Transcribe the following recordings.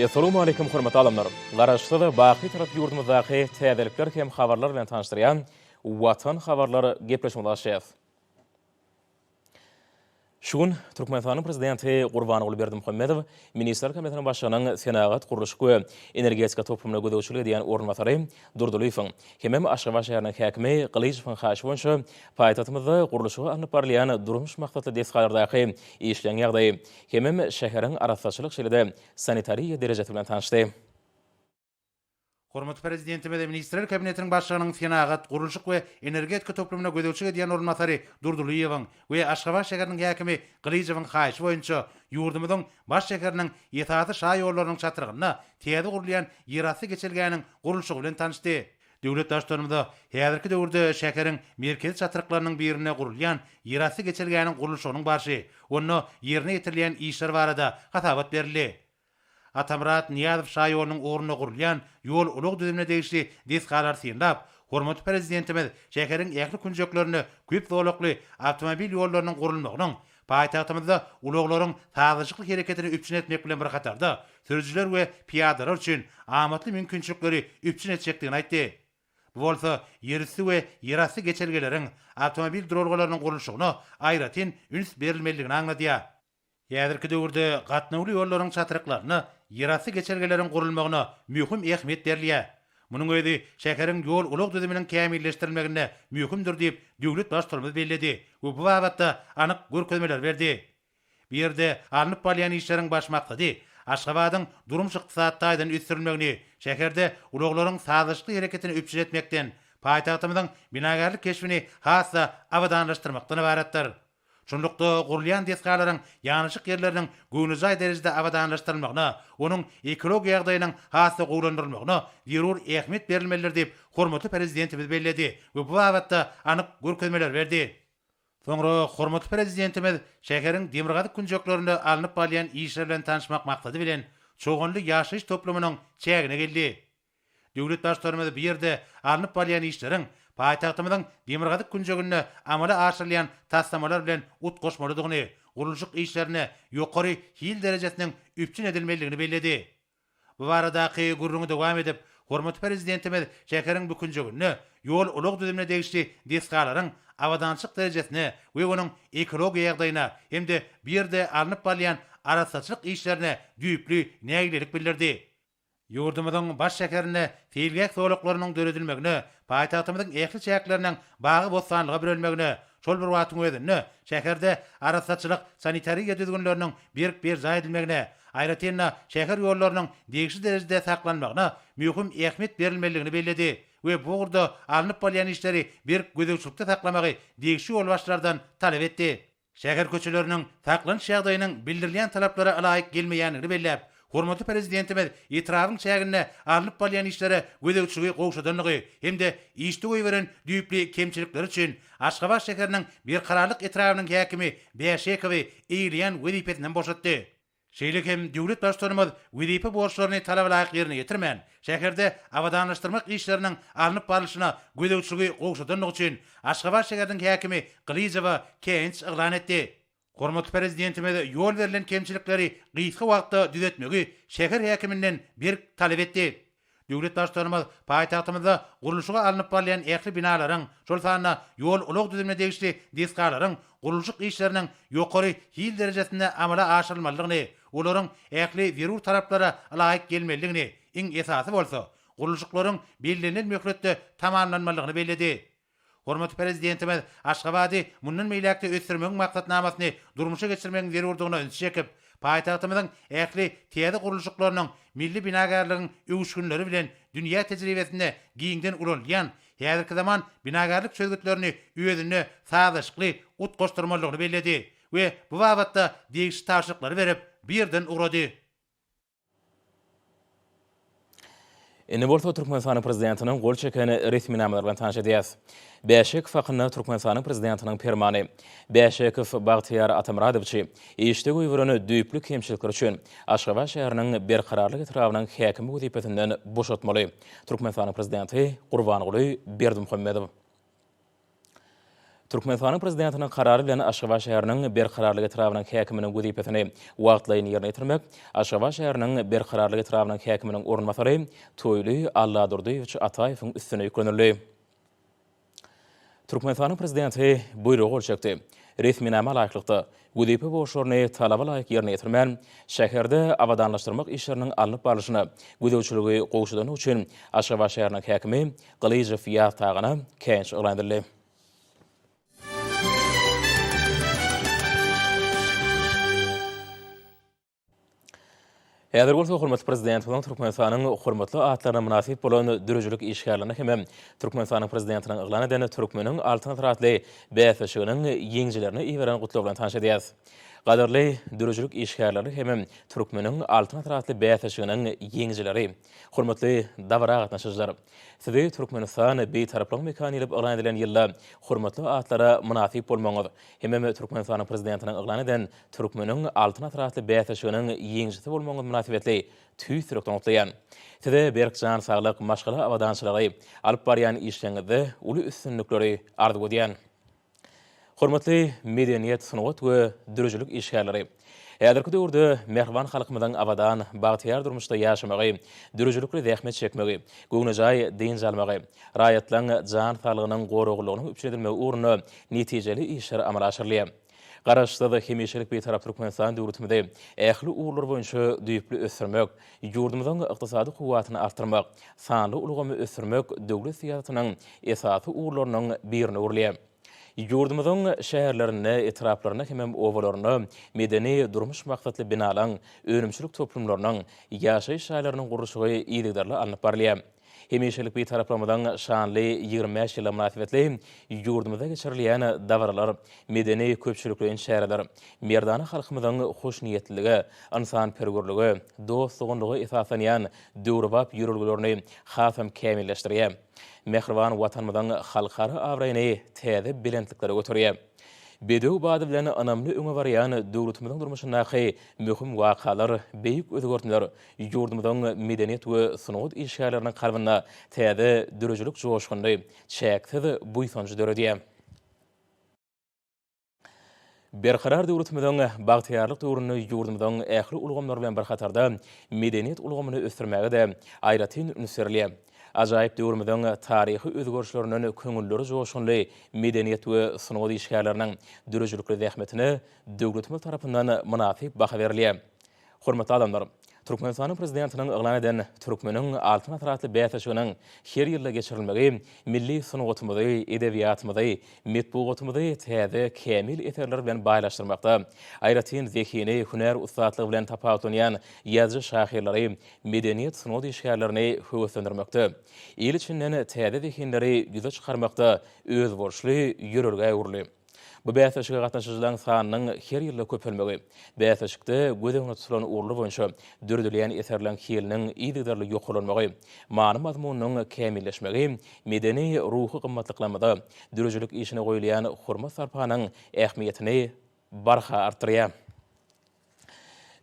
Assalamu alaykum hormatly adamlar. Garaşsyda baqy tarap ýurdumyzdaky täzelikler hem habarlar bilen tanışdyrýan Watan habarlary gepleşmeli. Şugun Türkmenistanyň prezidenti Gurbanoğlu Berdimuhammedow Ministrler Komitetining başlygynyň Senagat guruluş we energetika toplamyna gödäwçilik edýän ornatary Durdulyň hem Aşgabat şäheriniň häkimi Gylyjewiň haýşy boýunça paýtagtymyzda guruluşy alanyp barylýan durmuş maksatly desgalardaky işleň ýagdaýy hem şäheriň arasatçylyk şeýlede sanitariýa derejesi bilen tanışdy. Hormatly prezidentimiz Ministrler Kabinetiniň başlygynyň Senagat guruluşyk we energetika toplamyna gödäwçilik edýän ornatary Durdulyň we Aşgabat şäheriniň häkimi Gylyjewiň haýşy boýunça ýurdumyzyň baş şäheriniň ýetaty şaý ýollarynyň çatyrygyna täze gurulýan ýerasty geçirgäniň guruluşy bilen tanışdy. Döwlet başçylygynda häzirki döwürde şäheriň merkezi çatyryklarının birine gurulýan ýerasty geçirgäniň guruluşynyň barşy, onu ýerine ýetirilýän işler barada hatabat berildi. Atamrat Niyazow şaý ýolunyň ornuny gurulýan ýol ulug düzümine degişli desgalar synlap, hormatly prezidentimiz şäheriň ýakly künjeklerini köp zolukly awtomobil ýollarynyň gurulmagynyň paýtagtymyzda uluglaryň taýyşykluk hereketini üpçün etmek bilen bir hatarda sürüjiler we piýadalar üçin amatly mümkinçilikleri üpçün etjekdigini aýtdy. Bu bolsa ýerisi we ýerasty geçergeleriň awtomobil drolgalarynyň guruluşyna aýratyn üns berilmeligini aňladýar. Ýazirki döwürde gatnawly ýollaryň çatyryklaryny ýerasty geçergeleriň gurulmagyna mühim ähmiýet berilýär. Munyň özi şäheriň ýol ulug düzüminiň kämilleşdirilmegine mühimdir diýip döwlet başçylygymyz bellädi we bu babatda anyk görkezmeler berdi. Bu ýerde alanyp barýan işleriň baş maksady Aşgabatyň durmuş ykdysadydan üstürilmegini, şäherde uluglaryň sazyşly hereketini üpçün etmekden, paýtagtymyzyň binagarlyk keşfini hassa awadanlaşdyrmakdan ibaretdir. Şonlukda gurulýan desgalaryň ýanyşyk ýerleriniň göwnüzay derejede awadanlaşdyrylmagyna, onuň ekologiýa ýagdaýynyň hassa gowlandyrylmagyna ýerur ähmiýet berilmelidir diýip hormatly prezidentimiz bellädi we bu babatda anyk görkezmeler berdi. Soňra hormatly prezidentimiz şäheriň demirgazyk künjeklerini alanyp barýan işler bilen tanışmak maksady bilen çoğunly ýaşaýyş toplamynyň çägine geldi. Döwlet başçylygymyz bu ýerde alanyp barýan işleriň paýtagtymyzyň demirgazyk künjegini amala aşyrylýan taslamalar bilen ut goşmalydygyny, guruluşyk işlerini ýokary hil derejesiniň üpçün edilmeligini bellädi. Bu baradaky gurruňy dowam edip, hormatly prezidentimiz şäheriň bu künjegini ýol ulug düzümine degişli desgalaryň awadançyk derejesine we onuň ekologiýa ýagdaýyna hemde bir ýerde alanyp barýan arasatçylyk işlerine düýpli nägilelik bildirdi. Ýurdumyzyň baş şäherine feilgäk sowlaklarynyň döredilmegine, paýtagtymyzyň ähli çäkläriniň bagy bosanlyga birilmegine, şol bir wagtyň özünde şäherde arasatçylyk sanitariýa düzgünleriniň bir zaý edilmegine, aýratynda şäher ýollarynyň degişli derejede saklanmagyna mühim ähmiýet berilmeligini bellädi we bu gurda alanyp barýan işleri bir gödäwçilikde saklamagy degişli ýol başlardan talep etdi. Şäher köçeleriniň saklanyş ýagdaýynyň bildirilýän talaplara alaýyk gelmeýänligini belläp, hormatly prezidentimiz ýetrawyň çägine alanyp barýan işlere gödäwçiligi gowşadanlygy hemde işdi goýberen düýpli kemçilikler üçin Aşgabat şäheriniň bir kararlyk etrawynyň häkimi Beýşekowy eýilýän wezipetinden boşatdy. Şeýle hem döwlet başçylygymyz wezipe borçlaryny talap laýyk ýerine ýetirmän, şäherde awadanlaşdyrmak işleriniň alanyp barylyşyna gödäwçiligi gowşadanlygy üçin Aşgabat şäheriniň häkimi Gylyjewa kenç ýaglan etdi. Hormatly prezidentimiz ýol berilen kemçilikleri gysga wagtda düzetmegi şäher häkiminden bir talep etdi. Döwlet başçylygymyz paýtagtymyzda guruluşyga alanyp barýan ähli binalaryň, şol sanyna ýol ulug düzümine degişli desgalaryň guruluşyk işleriniň ýokary hil derejesinde amala aşyrylmalydygyny, olaryň ähli zerur taraplara alaýyk gelmeligini, iň esasy bolsa, guruluşyklaryň belirlenen möhletde tamamlanmalygyny bellädi. Hormatly prezidentimiz Aşgabaty mundan meýlekde ösürmek maksatnamasyny durmuşa geçirmegiň zerurdygyna üns çekip, paýtagtymyzyň ähli täze guruluşyklarynyň milli binagarlygyň öwüşgünleri bilen dünýä tejribesinde giňden urulýan häzirki zaman binagarlyk çözgütlerini özüne sazyşly ut goşdurmalygyny bellädi we bu babatda degişli taşlyklary berip birden urady. Indi bolsa Türkmenistanyň prezidentiniň gol çekeni resmi namalar bilen tanış edýäs. Beýşek fakyny Türkmenistanyň prezidentiniň permany Beýşekow Bagtyar Atamradowçy işde goýberany düýpli kemçilikler üçin Aşgabat şäheriniň berkararlyk etrawynyň häkimi wezipetinden boşatmaly. Türkmenistanyň prezidenti Gurbanoğlu Berdimuhammedow Türkmenistanyň prezidentiniň karary bilen Aşgabat şäheriniň berkararlyk etrafynyň häkiminiň wezipetini wagtlaýyn ýerine ýetirmek, Aşgabat şäheriniň berkararlyk etrafynyň häkiminiň ornmasary Toýly Alla Durdyýewiç Ataýewiň üstüne ýüklenildi. Türkmenistanyň prezidenti buyrug bolşakdy. Resminama laýyklykda wezipe boşlugyny talaba laýyk ýerine ýetirmän, şäherde abadanlaşdyrmak işleriniň alınıp baryşyna gödäwçiligi gowşudan üçin Aşgabat şäheriniň häkimi Glyjew ýa tagyna kenç ýylandyryly. Häzir bolsa hormatly prezident bilen Türkmenistanyň hormatly atlaryna münasip bolan dürüjülük işgärlerini hem Türkmenistanyň prezidentiniň yglan edeni Türkmeniň altyn taratly bäsişiginiň ýeňjilerini iweren gutlaw bilen tanış edýäs. Gaderli dürüjülük işgärleri hem Türkmeniň altyn taratly bäsişiginiň ýeňjileri. Hormatly dawra gatnaşyjylar. Sizi Türkmenistan beýtaraplyk mekany edip yglan edilen ýylda hormatly atlara münasip bolmaňyz hem Türkmenistanyň prezidentiniň yglan eden Türkmeniň altyn taratly bäsişiginiň ýeňjisi bolmaňyz münasibetli tüýsürükden otlaýan. Size berkjan saglyk maşgala awadançylygy alyp barýan işleňizde uly üstünlikleri ardy edýän. Hormatly medeniýet sunugat we dürüjülük işgärleri. Häzirki döwürde mehriban halkymyzyň awadan bagtyar durmuşda ýaşamagy, dürüjülükle zähmet çekmegi, göwnejay diň jalmagy, raýatlaryň jan saglygynyň goruglygyny üpçedilmegi uğruna netijeli işler amal aşyrylýar. Garaşda da hemişelik beýtarap Türkmenistan döwletinde ähli uğurlar boýunça düýpli ösürmek, ýurdumyzyň ykdysady kuwatyny artyrmak, sanly ulgamy ösürmek döwlet siýasatynyň esasy uğurlarynyň birini urlýar. Ýurdumyzyň şäherlerine, etraflaryna hem owalaryna medeni durmuş maksatly binalaryň, önümçilik toplumlarynyň ýaşaýyş şaýlarynyň gurulşygy ýygydarly alınıp barylýar. Hemişelik beýtaraplamadan şanly 25 ýyla münasibetli ýurdumyzda geçirilýän dawralar, medeni köpçülikliň şäherler, merdana halkymyzyň hoş niýetliligi, insan perwerligi, dostlugyny esasanýan döwrebap ýürülgilerini hasam kämilleşdirýär. Mehriban watanymyzyň halkara awraýyny täze bilentliklere götürýär. Bedew bady bilen anamly öňe barýan döwletimiziň durmuşyndaky möhüm wakalar, beýik özgörtmeler ýurdumyzyň medeniýet we sunugat işgärleriniň kalbyna täze dürüjülük joşgundy, çäksiz buýsanjy döredýär. Berkarar döwletimiziň bagtyarlyk döwrüni ýurdumyzyň ähli ulgamlary bilen bir hatarda medeniýet ulgamyny ösdürmäge de aýratyn ünserliýär. Ajaýyp döwrümizden taryhy özgörüşleriniň köňülleri joşgunly medeniýet we sunugat işgärleriniň dürüjülükli zähmetine döwletimiz tarapyndan münasip baha berilýär. Hormatly adamlar, Türkmenistanyň prezidentiniň yglan eden Türkmeniň altyn taratly bäsişiginiň her ýylda geçirilmegi milli sunugatymyzy, edebiýatymyzy, metbuatymyzy täze kämil eterler bilen baýlaşdyrmakda, aýratyn zekini, hüner ustadlygy bilen tapawutlanýan ýazgy şahyrlary medeniýet sunugat işgärlerini höwüslendirmekde. El içinden täze zekinleri ýüze çykarmakda öz borçly ýörelge urly. Bu bäsişige gatnaşyjylaryň sanynyň her ýylda köpelmegi, bäsişikde gödegine tutulan uğurlar boýunça dördülýän eserleriň hiliniň ýygydarly ýoklanmagy, many mazmunynyň kämilleşmegi, medeni ruhy gymmatlyklamada dürüjülük işine goýulýan hormat sarpanyň ähmiýetini barha artyrýar.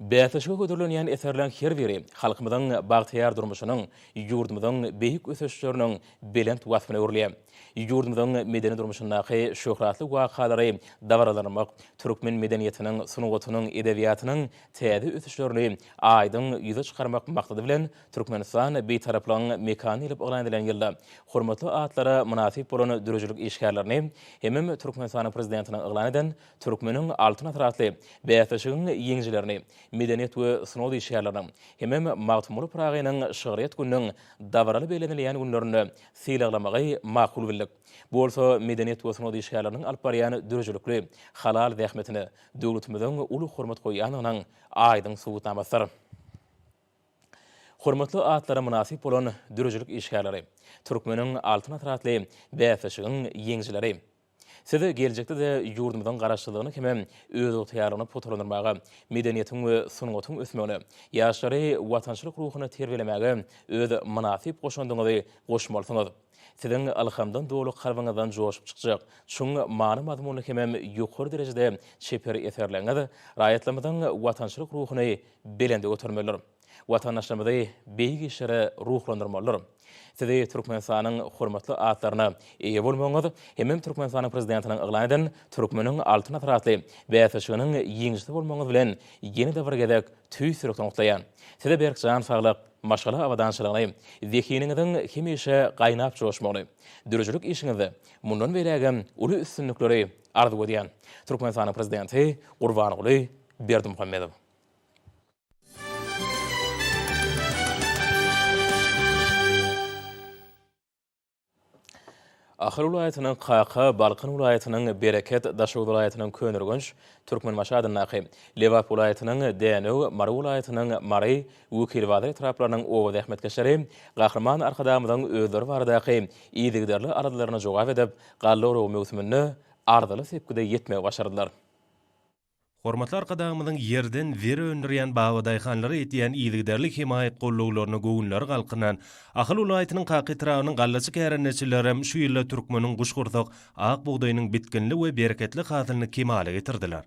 Bäsişige göderilen eserleriň her biri halkymyzyň bagtyar durmuşynyň, ýurdumyzyň beýik ösüşleriniň belent wasfyna urlýar. Ýurdumyzyň medeni durmuşyndaky şöhratly wakalary dawralanmak, türkmen medeniýetiniň, sunugatynyň, edebiýatynyň täze ösüşlerini aýdyn ýüze çykarmak maksady bilen Türkmenistan beýtaraplaryň mekany edip yglan edilen ýylda hormatly atlara münasip bolan dürüjülük işgärlerini hem Türkmenistanyň prezidentiniň yglan eden Türkmeniň altyn taratly bäsişiginiň ýeňjilerini, medeniýet we sunugat işgärlerini hem Magtumuly Pragynyň şygyryýet gününiň dawraly beýlenilýän günlerini sylaglamagy makul bildik. Bu bolsa medeniýet we sunugat işgärleriniň alyp barýan dürüjülükli halal zähmetini döwletimiziň uly hormat goýanynyň aýdyn subutnamasydyr. Hormatly atlara münasip bolan dürüjülük işgärleri, Türkmeniň altyn taratly bäsişiginiň ýeňjileri. Size gelecekde de ýurdumyzyň garaşçylygyny hem öz ýaryny potolandyrmagy, medeniýetiň we sunugatyň ösmegine, ýaşlary watançylyk ruhyny terbiýelemege öz münasip goşandyňyzy goşmalysyňyz. Siziň alhamdan dolu kalbyňyzdan joşup çykjak, şuň many mazmuny hem ýokary derejede şeper eserleriňiz raýatlamyzyň watançylyk ruhyny belende götürmeler. vatandaşlarymyzy beýik işlere ruhlandyrmalylar. Sizi Türkmenistanyň hormatly atlaryna eýe bolmaňyz hem Türkmenistanyň prezidentiniň yglan eden Türkmeniň altyn atratly bäýatçynyň ýeňişli bolmaňyz bilen ýeni däwr gedek tüýsürek tonukdaýan. Size berk jan saglyk, maşgala awadançylygyny, zehiniňiziň hemişe gaýnap joşmagy, dürüjlük işiňizi mundan berägem uly üstünlikleri arzu edýän Türkmenistanyň prezidenti Gurbanoğly Berdimuhammedow. Ahal ulayatynyň Qaqa, Balqan ulayatynyň Bereket, Daşa ulayatynyň Könürgünç, Türkmen maşadynaky, Lewap ulayatynyň Dänew, Mara ulayatynyň Mary, Wukil Wazir taraplarynyň Owad Ähmetkeşeri, Gahrman arkadamyň özleri baradaky iýdigderli aradaryna jogap edip, gallary mewsümini ardaly sepkide ýetmege başardylar. Hormatly arkadaşymyň ýerden beri öndürýän bawadyhanlary etýän iýdigderlik himayet golluglaryny göwünleri galkynan Ahal ulayatynyň Qaqa etrawynyň gallacy kärenneçilerem şu ýylda Türkmeniň guşgurdak ak buğdaýynyň bitkinli we bereketli hasylyny kemale getirdiler.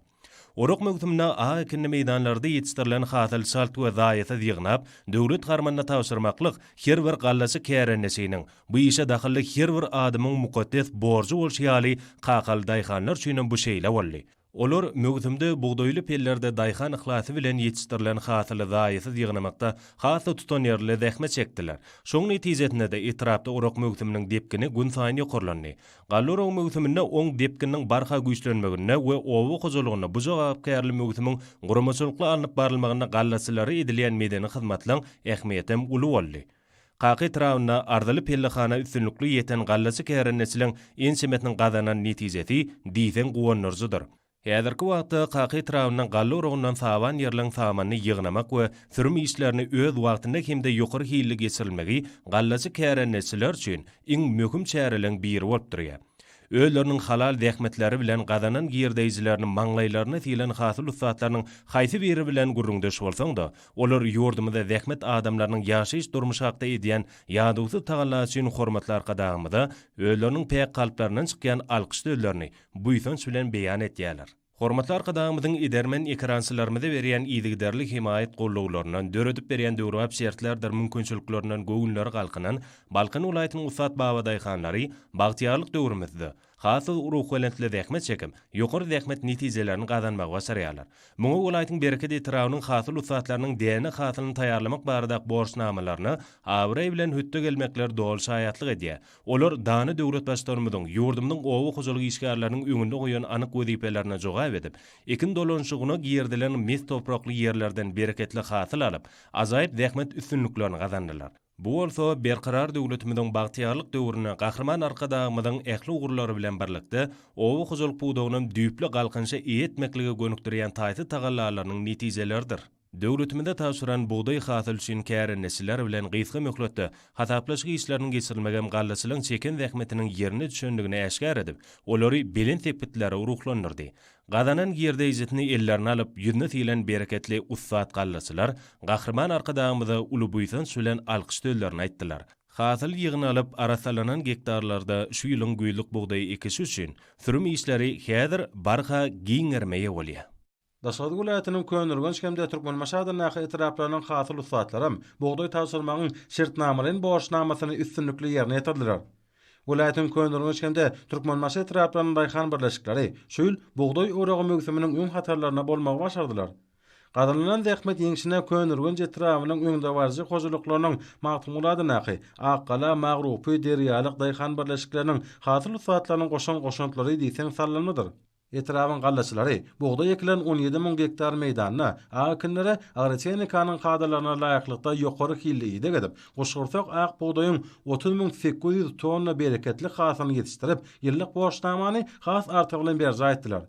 Orok mewsümine a ekinli meýdanlarda ýetişdirilen hasy salt we zaýata ýygnap, döwlet garmanyna tawsyrmaklyk her bir gallacy kärenneçiniň bu işe dahillik her bir adamyň mukaddes borjy bolýaly Qaqal daýhanlar üçin bu şeýle boldy. Olar mewsümde buğdaýly pellerde daýhan ihlasy bilen ýetişdirilen hasyly zaýaty ýygnamakda hasy tutan ýerle zähmet çekdiler. Şoň netijesinde de etrapda orok mewsüminiň depkini gün saýyn ýokarlandy. Gallary mewsüminde oň depkiniň barha güýçlenmegine we owa hojulugyna bu jogapkärli mewsümiň guramaçylykly alınıp barylmagyna gallacylary edilýän medeni hyzmatlaryň ähmiýetem uly boldy. Qaqa etrawyna ardaly pellihana üstünlikli ýeten gallaçy kärenneçiliň ensemetiniň gazanan netijesi diýsen guwannyrjydyr. Häzirki wagtda Qaqa etrawynyň gallorugyndan saban ýerleň samanyny ýygnamak we sürüm işlerini öz wagtynda hemde ýokary hili geçirilmegi gallaçy kärenneçiler üçin iň möhüm çäreleň biri bolup durýar. Öýleriniň halal zähmetleri bilen gazanan giýerdeýjileriniň maňlaýlaryna tilen hasyl usatlarynyň haýsy biri bilen gurrundaş bolsaň-da, olar ýurdumyzda zähmet adamlarynyň ýaşaýyş durmuşy hakda edýän ýadygysy tagalar üçin hormatly arkadaşymyza öýleriniň peýek kalplarynyň çykýan alkyş döwlerini bu ýysans bilen beýan etýärler. Hormatly arkadaşymyzyň edermen ekrançylarymyza berýän iýdigderlik himayet golluglarynyň döredip berýän döwrap şertlerdir mümkinçiliklerinden göwünleri galkynan Balkan ulayatynyň usat bawadyhanlary bagtýarlyk döwrümizde hasy ruhwelentli zähmet çekim, ýokary zähmet netijelerini gazanmagy başarýarlar. Muňa ulayatyň bereket etrawynyň hasyl usatlarynyň däne hasylyny taýýarlamak barada borçnamalaryny awray bilen hütte gelmekler dol şaýatlyk edýär. Olar dany döwlet başlarymyzyň ýurdumyň owa hojalyk işgärleriniň öňünde goýan anyk wezipelerini jogap edip, ekin dolanşygyna giýerdilen mes toprakly ýerlerden bereketli hasyl alyp, azaýyp zähmet üstünliklerini gazandylar. Bu bolsa berqarar döwletimiziň bagtýarlyk döwrüne gahrman arkadaşymyzyň ähli ugurlary bilen birlikde owa hojalyk puwdagynyň düýpli galkynşa etmekligi gönükdirýän taýsy tagallalarynyň netijeleridir. Döwletimizde taşyran buğday hasyl üçin kärenneçiler bilen gysga möhletde hataplaşyk işleriniň geçirilmegen gallaçylyň çeken zähmetiniň ýerine düşendigini äşkär edip, olary bilen sepitleri ruhlandyrdy. Gazanan giýerdeýjitini ellerine alyp ýüzüne tilen bereketli ussat gallaçylar gahrman arkadaşymyza uly buýsans bilen alkyş döwlerini aýtdylar. Hasyl ýygyny alyp arasalanan gektarlarda şu ýylyň güýlük buğdaý ekişi üçin sürüm işleri häzir barha giňermeýe bolýar. Daşady welaýatynyň Könürgünç hemde Türkmen maşadynaky etraplarynyň hasyl usatlaryň buğdaý tawsyrmagyň şertnamalaryň borçnamasyny üstünlikli ýerine ýetirdiler. Welaýatyň Könürgünç hemde Türkmen maşa etraplarynyň daýhan birleşikleri şu ýyl buğdaý oragy mewsüminiň öň hatarlaryna bolmagy başardylar. Gazanlanan zähmet ýeňişine Könürgünç etrawynyň öňde barjy hojalyklarynyň magtumuladynaky Aqala, Magrupi, Derýalyk daýhan birleşikleriniň hasyl usatlarynyň goşan-goşantlary diýsen sallanmadyr. Etrawyň gallaçylary buğday ekilen 17.000 hektar meýdanyna akinlere agrotexnikanyň kadrlaryna laýyklykda ýokary hilliýide gedip, goşgursak ak buğdaýyň 30.800 tonna bereketli hasylyny ýetişdirip, ýyllyk borçnamany has artyk bilen berje aýtdylar.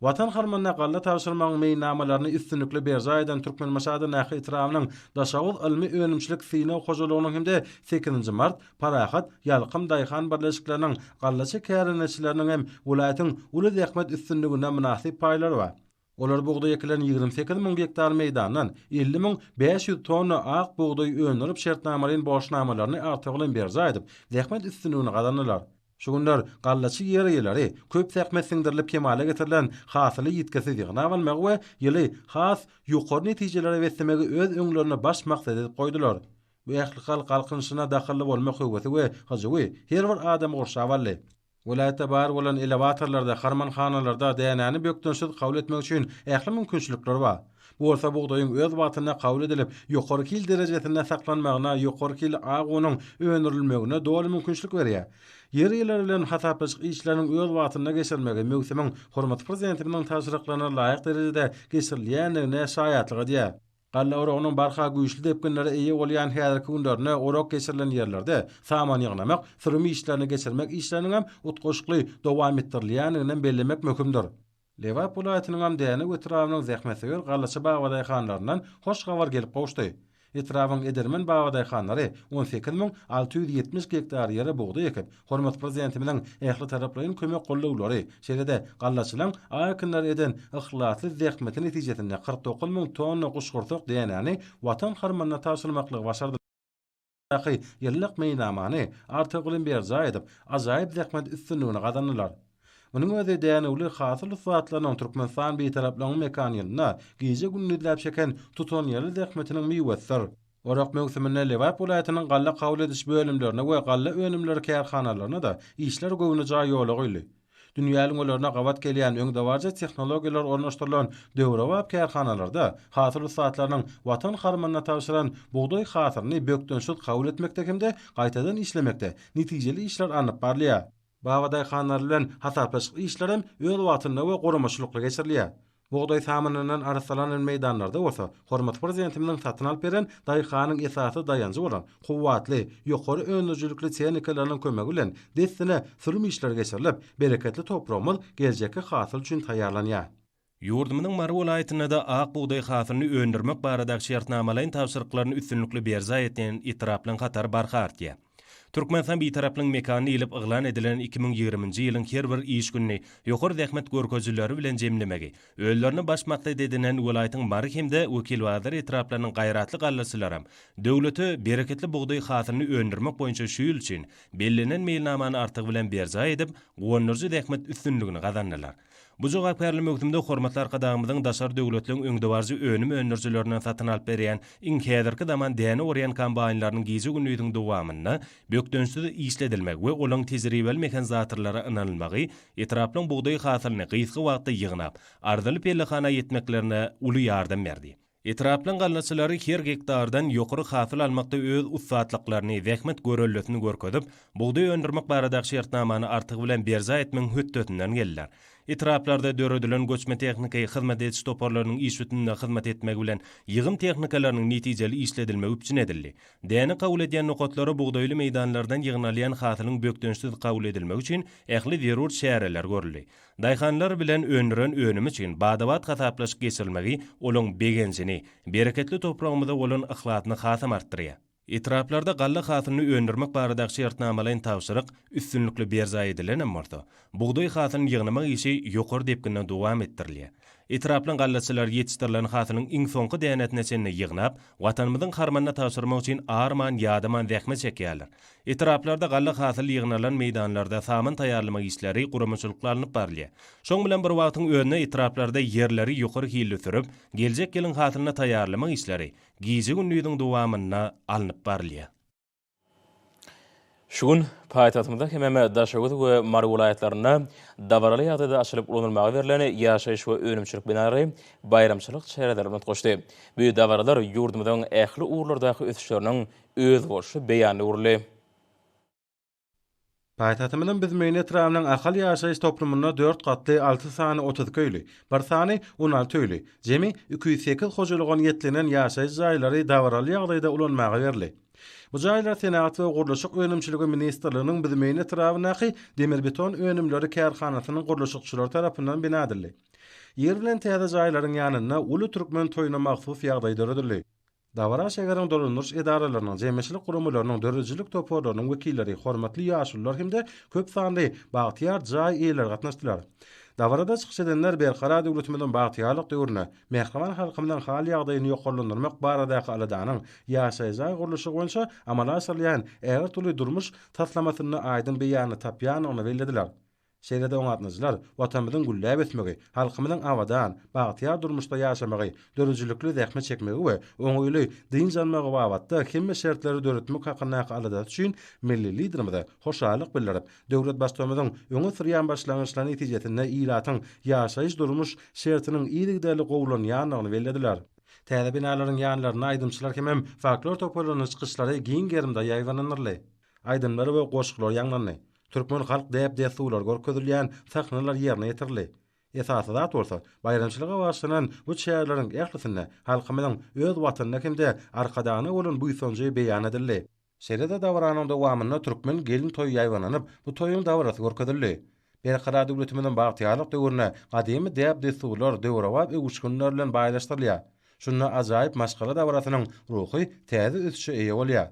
Watan harmanyna galla tawsyrmagyň meýnamalaryny üstünlikli berje aýdan Türkmen maşadynaky etrawynyň daşawul ilmi önümçilik sinaw hojalygynyň hemde 8 mart Parahat, Ýalqym daýhan birleşikleriniň gallaçy kärenneçileriniň hem welaýatyň uly zähmet üstünligine münasip paýlary bar. Olar buğday ekilen 28.000 hektar meýdandan 50.500 tonna ak buğday öňürip şertnamalaryň borçnamalaryny artyk bilen berje aýdyp, zähmet üstünligini gazandylar. Şu günler gallaçy ýeri köp täkmetsindirilip kemale getirilen hasyly ýetkizýän awalmagy we ýyly has ýokary netijelere wetmegi öz öňlerine baş maksat edip goýdular. Bu ählikal galkynşyna dahilli bolmak höwgeti we hajawy her bir adam gorşawaly. Vilayetde bar bolan elevatorlarda, harmanhanalarda dänäni bökdönşüz kabul etmek üçin ähli mümkinçilikler bar. Bu bolsa buğdaýyň öz watyna kabul edilip, ýokary kil derejesinde saklanmagyna, ýokary kil agynyň öňerilmegine dol mümkinçilik berýär. Ýeri-ýerler bilen hataplaşyk işleriň öz watyna geçirmegi mögsümiň hormat prezidentimiň taşryklaryna laýyk derejede geçirilýändigine şaýatlyk edýär. Galla onun barha güýçli depkinlere eýe bolýan häzirki günlerde orok geçirilen ýerlerde saman ýygnamak, sürmi işlerini geçirmek işleriniň hem utgoşukly dowam etdirilýändiginden bellemek möhümdir. Lewap vilayatynyň hem däne etrafynyň zähmetseger gallaçy bagadaýhanlaryndan hoş gabar gelip goşdy. Etrafyň Edermen bagadaýhanlary 18.670 hektar ýere buğda ekip, hormat prezidentimiň ähli taraplaryň kömek gollawlary şeýlede gallaçylaryň aýkynlar eden ihlasly zähmeti netijesinde 49.000 tonna guşgurtuk dänäni watan harmanyna taşyrmaklygy başardy. Ýyllyk meýnamany artygylyn berja edip, ajaýyp zähmet üstünligini gazandylar. Munyň özi dänewli hasyl suwatlaryň Türkmenistan beýtaraplaryň mekanylygyna gije günnüdläp çeken tuton ýerli zähmetiniň miwetdir. Orak mögsümine Lewap vilayatynyň galla kabul ediş bölümlerine we galla önümleri kärhanalaryna da işler gowunaja ýola goýly. Dünýäniň olarna gawat gelýän öňdewarja tehnologiýalar ornaşdyrylan döwrewap kärhanalarda hasyl suwatlarynyň watan harmanyna taşyran buğdaý hasylyny bökdönşüz kabul etmekde gaýtadan işlemekde netijeli işler anyp barlýar. Bagadaýhanlar bilen hataplaşyk işlerim öz watyna we goramaçylykla geçirilýär. Buğdaý samanynyň arasalanan meýdanlarda bolsa, hormat prezidentimiň satyn alyp beren daýhanyň esasy daýanjy bolan kuwwatly, ýokary öňüjlükli tehnikalaryň kömegi bilen destine sürüm işler geçirilip, bereketli toprağymyz geljekki hasyl üçin taýýarlanýar. Ýurdumynyň Mary welaýatyna da ak buğdaý hasylyny öndürmek barada şertnamalaryň tawsyrlyklaryny üstünlikli berza eten itiraplyň hatar barha artýar. Türkmenistan beýtaraplaryň mekanyny ilip yglan edilen 2020-nji ýylyň her bir iş günni ýokary zähmet görkezjileri bilen jemlemegi, öýlerini baş maksat edilen welaýatyň bary hemde wekil wazir etraplarynyň gaýratly gallaçylaram döwleti bereketli buğdaý hasylyny öndürmek boýunça şu ýyl üçin bellenen meýilnamany artyk bilen berza edip, gowunurjy zähmet üstünligini gazandylar. Bu jogap berli möhümde hormatlar gadamyzyň daşar döwletleriň öňdewarjy önüm öňürjülerinden satyn alyp berýän iň häzirki zaman däne orýan kampaniýalarynyň gizi günüýüň dowamyna bökdönşüz işledilmek we olaň tejribeli mekanizatorlara ynanylmagy, etraplaryň buğdaý hasylyny gysga wagtda ýygnap, ardylyp ýerlihana ýetmeklerine uly ýardam berdi. Etraplaryň gallaçylary her hektardan ýokary hasyl almakda öz ussatlyklaryny, zähmet görelletini görkezip, buğdaý öndürmek baradaky şertnamany artyk bilen berza etmeň hötdötünden geldiler. Etraplarda döredilen göçme texnikaýy hyzmat ediş toparlarynyň iş bütünine hyzmat etmegi bilen ýygym texnikalarynyň netijeli işledilmegi üçin edildi. Däne kabul edýän nokatlary buğdaýly meýdanlardan ýygnalýan hasylyň bökdönşsiz kabul edilmegi üçin ähli zerur şäherler görüldi. Daýhanlar bilen öndüren önüm üçin badawat hataplaşyk geçirilmegi olaň begensini, bereketli toprağymyzda bolan ihlatyny hasam artdyrýar. Etraplarda galla hasylyny öndürmek baradaky şertnamalaryň tawsyryk üstünlikli berza edilen emmarda. Buğdaý hasylyny ýygnamak işi ýokary depkinden dowam etdirilýär. Etraplaryň gallaçylar ýetişdirilen hasylyň iň soňky dänetine çenine ýygnap, watanymyzyň harmanyna taşyrmak üçin arman ýadaman zähmet çekýärler. Etraplarda galla hasyly ýygnalan meýdanlarda saman taýýarlamak işleri guramaçylyklanyp barlýar. Şoň bilen bir wagtyň önüne etraplarda ýerleri ýokary hilli sürüp, geljek ýylyň hasylyna taýýarlamak işleri gizi günüýüň dowamyna alınıp barlýar. Şugun paýtatymyzda hememe Daşagut we Mary welaýatlaryna dawaraly ýagdaýda açylyp ulanylmagy berilen ýaşaýyş we önümçilik binary bayramçylyk çereleri unutgoşdy. Bu dawaralar ýurdumyzyň ähli urlardaky ösüşleriniň öz boşy beýany urly. Paýtatymyň biz meýne etrafynyň ahal ýaşaýyş toplumyna 4 gatly 6 sany 30 köýli, bir sany 16 öýli, jemi 208 hojalygyň ýetlenen ýaşaýyş jaýlary dawaraly ýagdaýda ulanmagy berildi. Bu jaýlar Senat we Gurulşyk Önümçiligi Ministrliginiň biz meýne etrafynaky demir beton önümleri kärhanasynyň gurulşykçylary tarapyndan bina edildi. Ýer bilen täze jaýlaryň ýanyna uly türkmen toýuna mahsus ýagdaý döredildi. Dawara şegerin dolunur idaralarının jemmeşilik gurumlarynyň dörrüjülük toporlarynyň wekilleri, hormatly ýaşullar hemde köp sanly bagtyar jaý eýler gatnaşdylar. Dawarada çykyş edenler berkara döwletimiziň bagtyarlyk döwrüne, mehreman halkymyň hal ýagdaýyny ýokarlandyrmak baradaky aladanyň ýaşaýjy gurulşy boýunça amala asyrlayan äger türlü durmuş taslamasyny aýdym beýany tapýanyny bellädiler. Şeýlede oňatnyjylar watanymyzyň gülläp etmegi, halkymyzyň awadan, bagtyar durmuşda ýaşamagy, dörrüjülükli zähme çekmegi we oňuýly din janmagy wagtda hemme şertleri döretmek hakyna alada üçin milli liderimize hoşalyk bildirip, döwlet başçymyzyň öňe sürýän başlangyçlaryny netijesinde ýylatyň ýaşaýyş durmuş şertiniň iýdigdäli gowulanýanyny bellädiler. Täze binalaryň ýanlaryna aýdymçylar hemem folklor toparlaryny çykyşlary giň gerimde ýaýwanlanyrly. Aýdymlary we goşuklar ýanglandy. Türkmen halk däp däsuwlar görkezilýän sahnalar ýerine ýetirli. Esasy zat bolsa, bayramçylyga başlanan bu şäherleriň ählisinde halkymyzyň öz watanyna hemde arkadany bolan bu ýsonjy beýan edildi. Şeýlede dawranyň dowamyna türkmen gelin toý ýaýwananyp, bu toýyň dawrasy görkezildi. Berkara döwletimiziň bagtyarlyk döwrüne gadymy däp däsuwlar döwrawap uguşgunlar bilen baýlaşdyrylýar. Şunda ajaýyp maşgala dawrasynyň ruhy täze ösüşi eýe bolýar.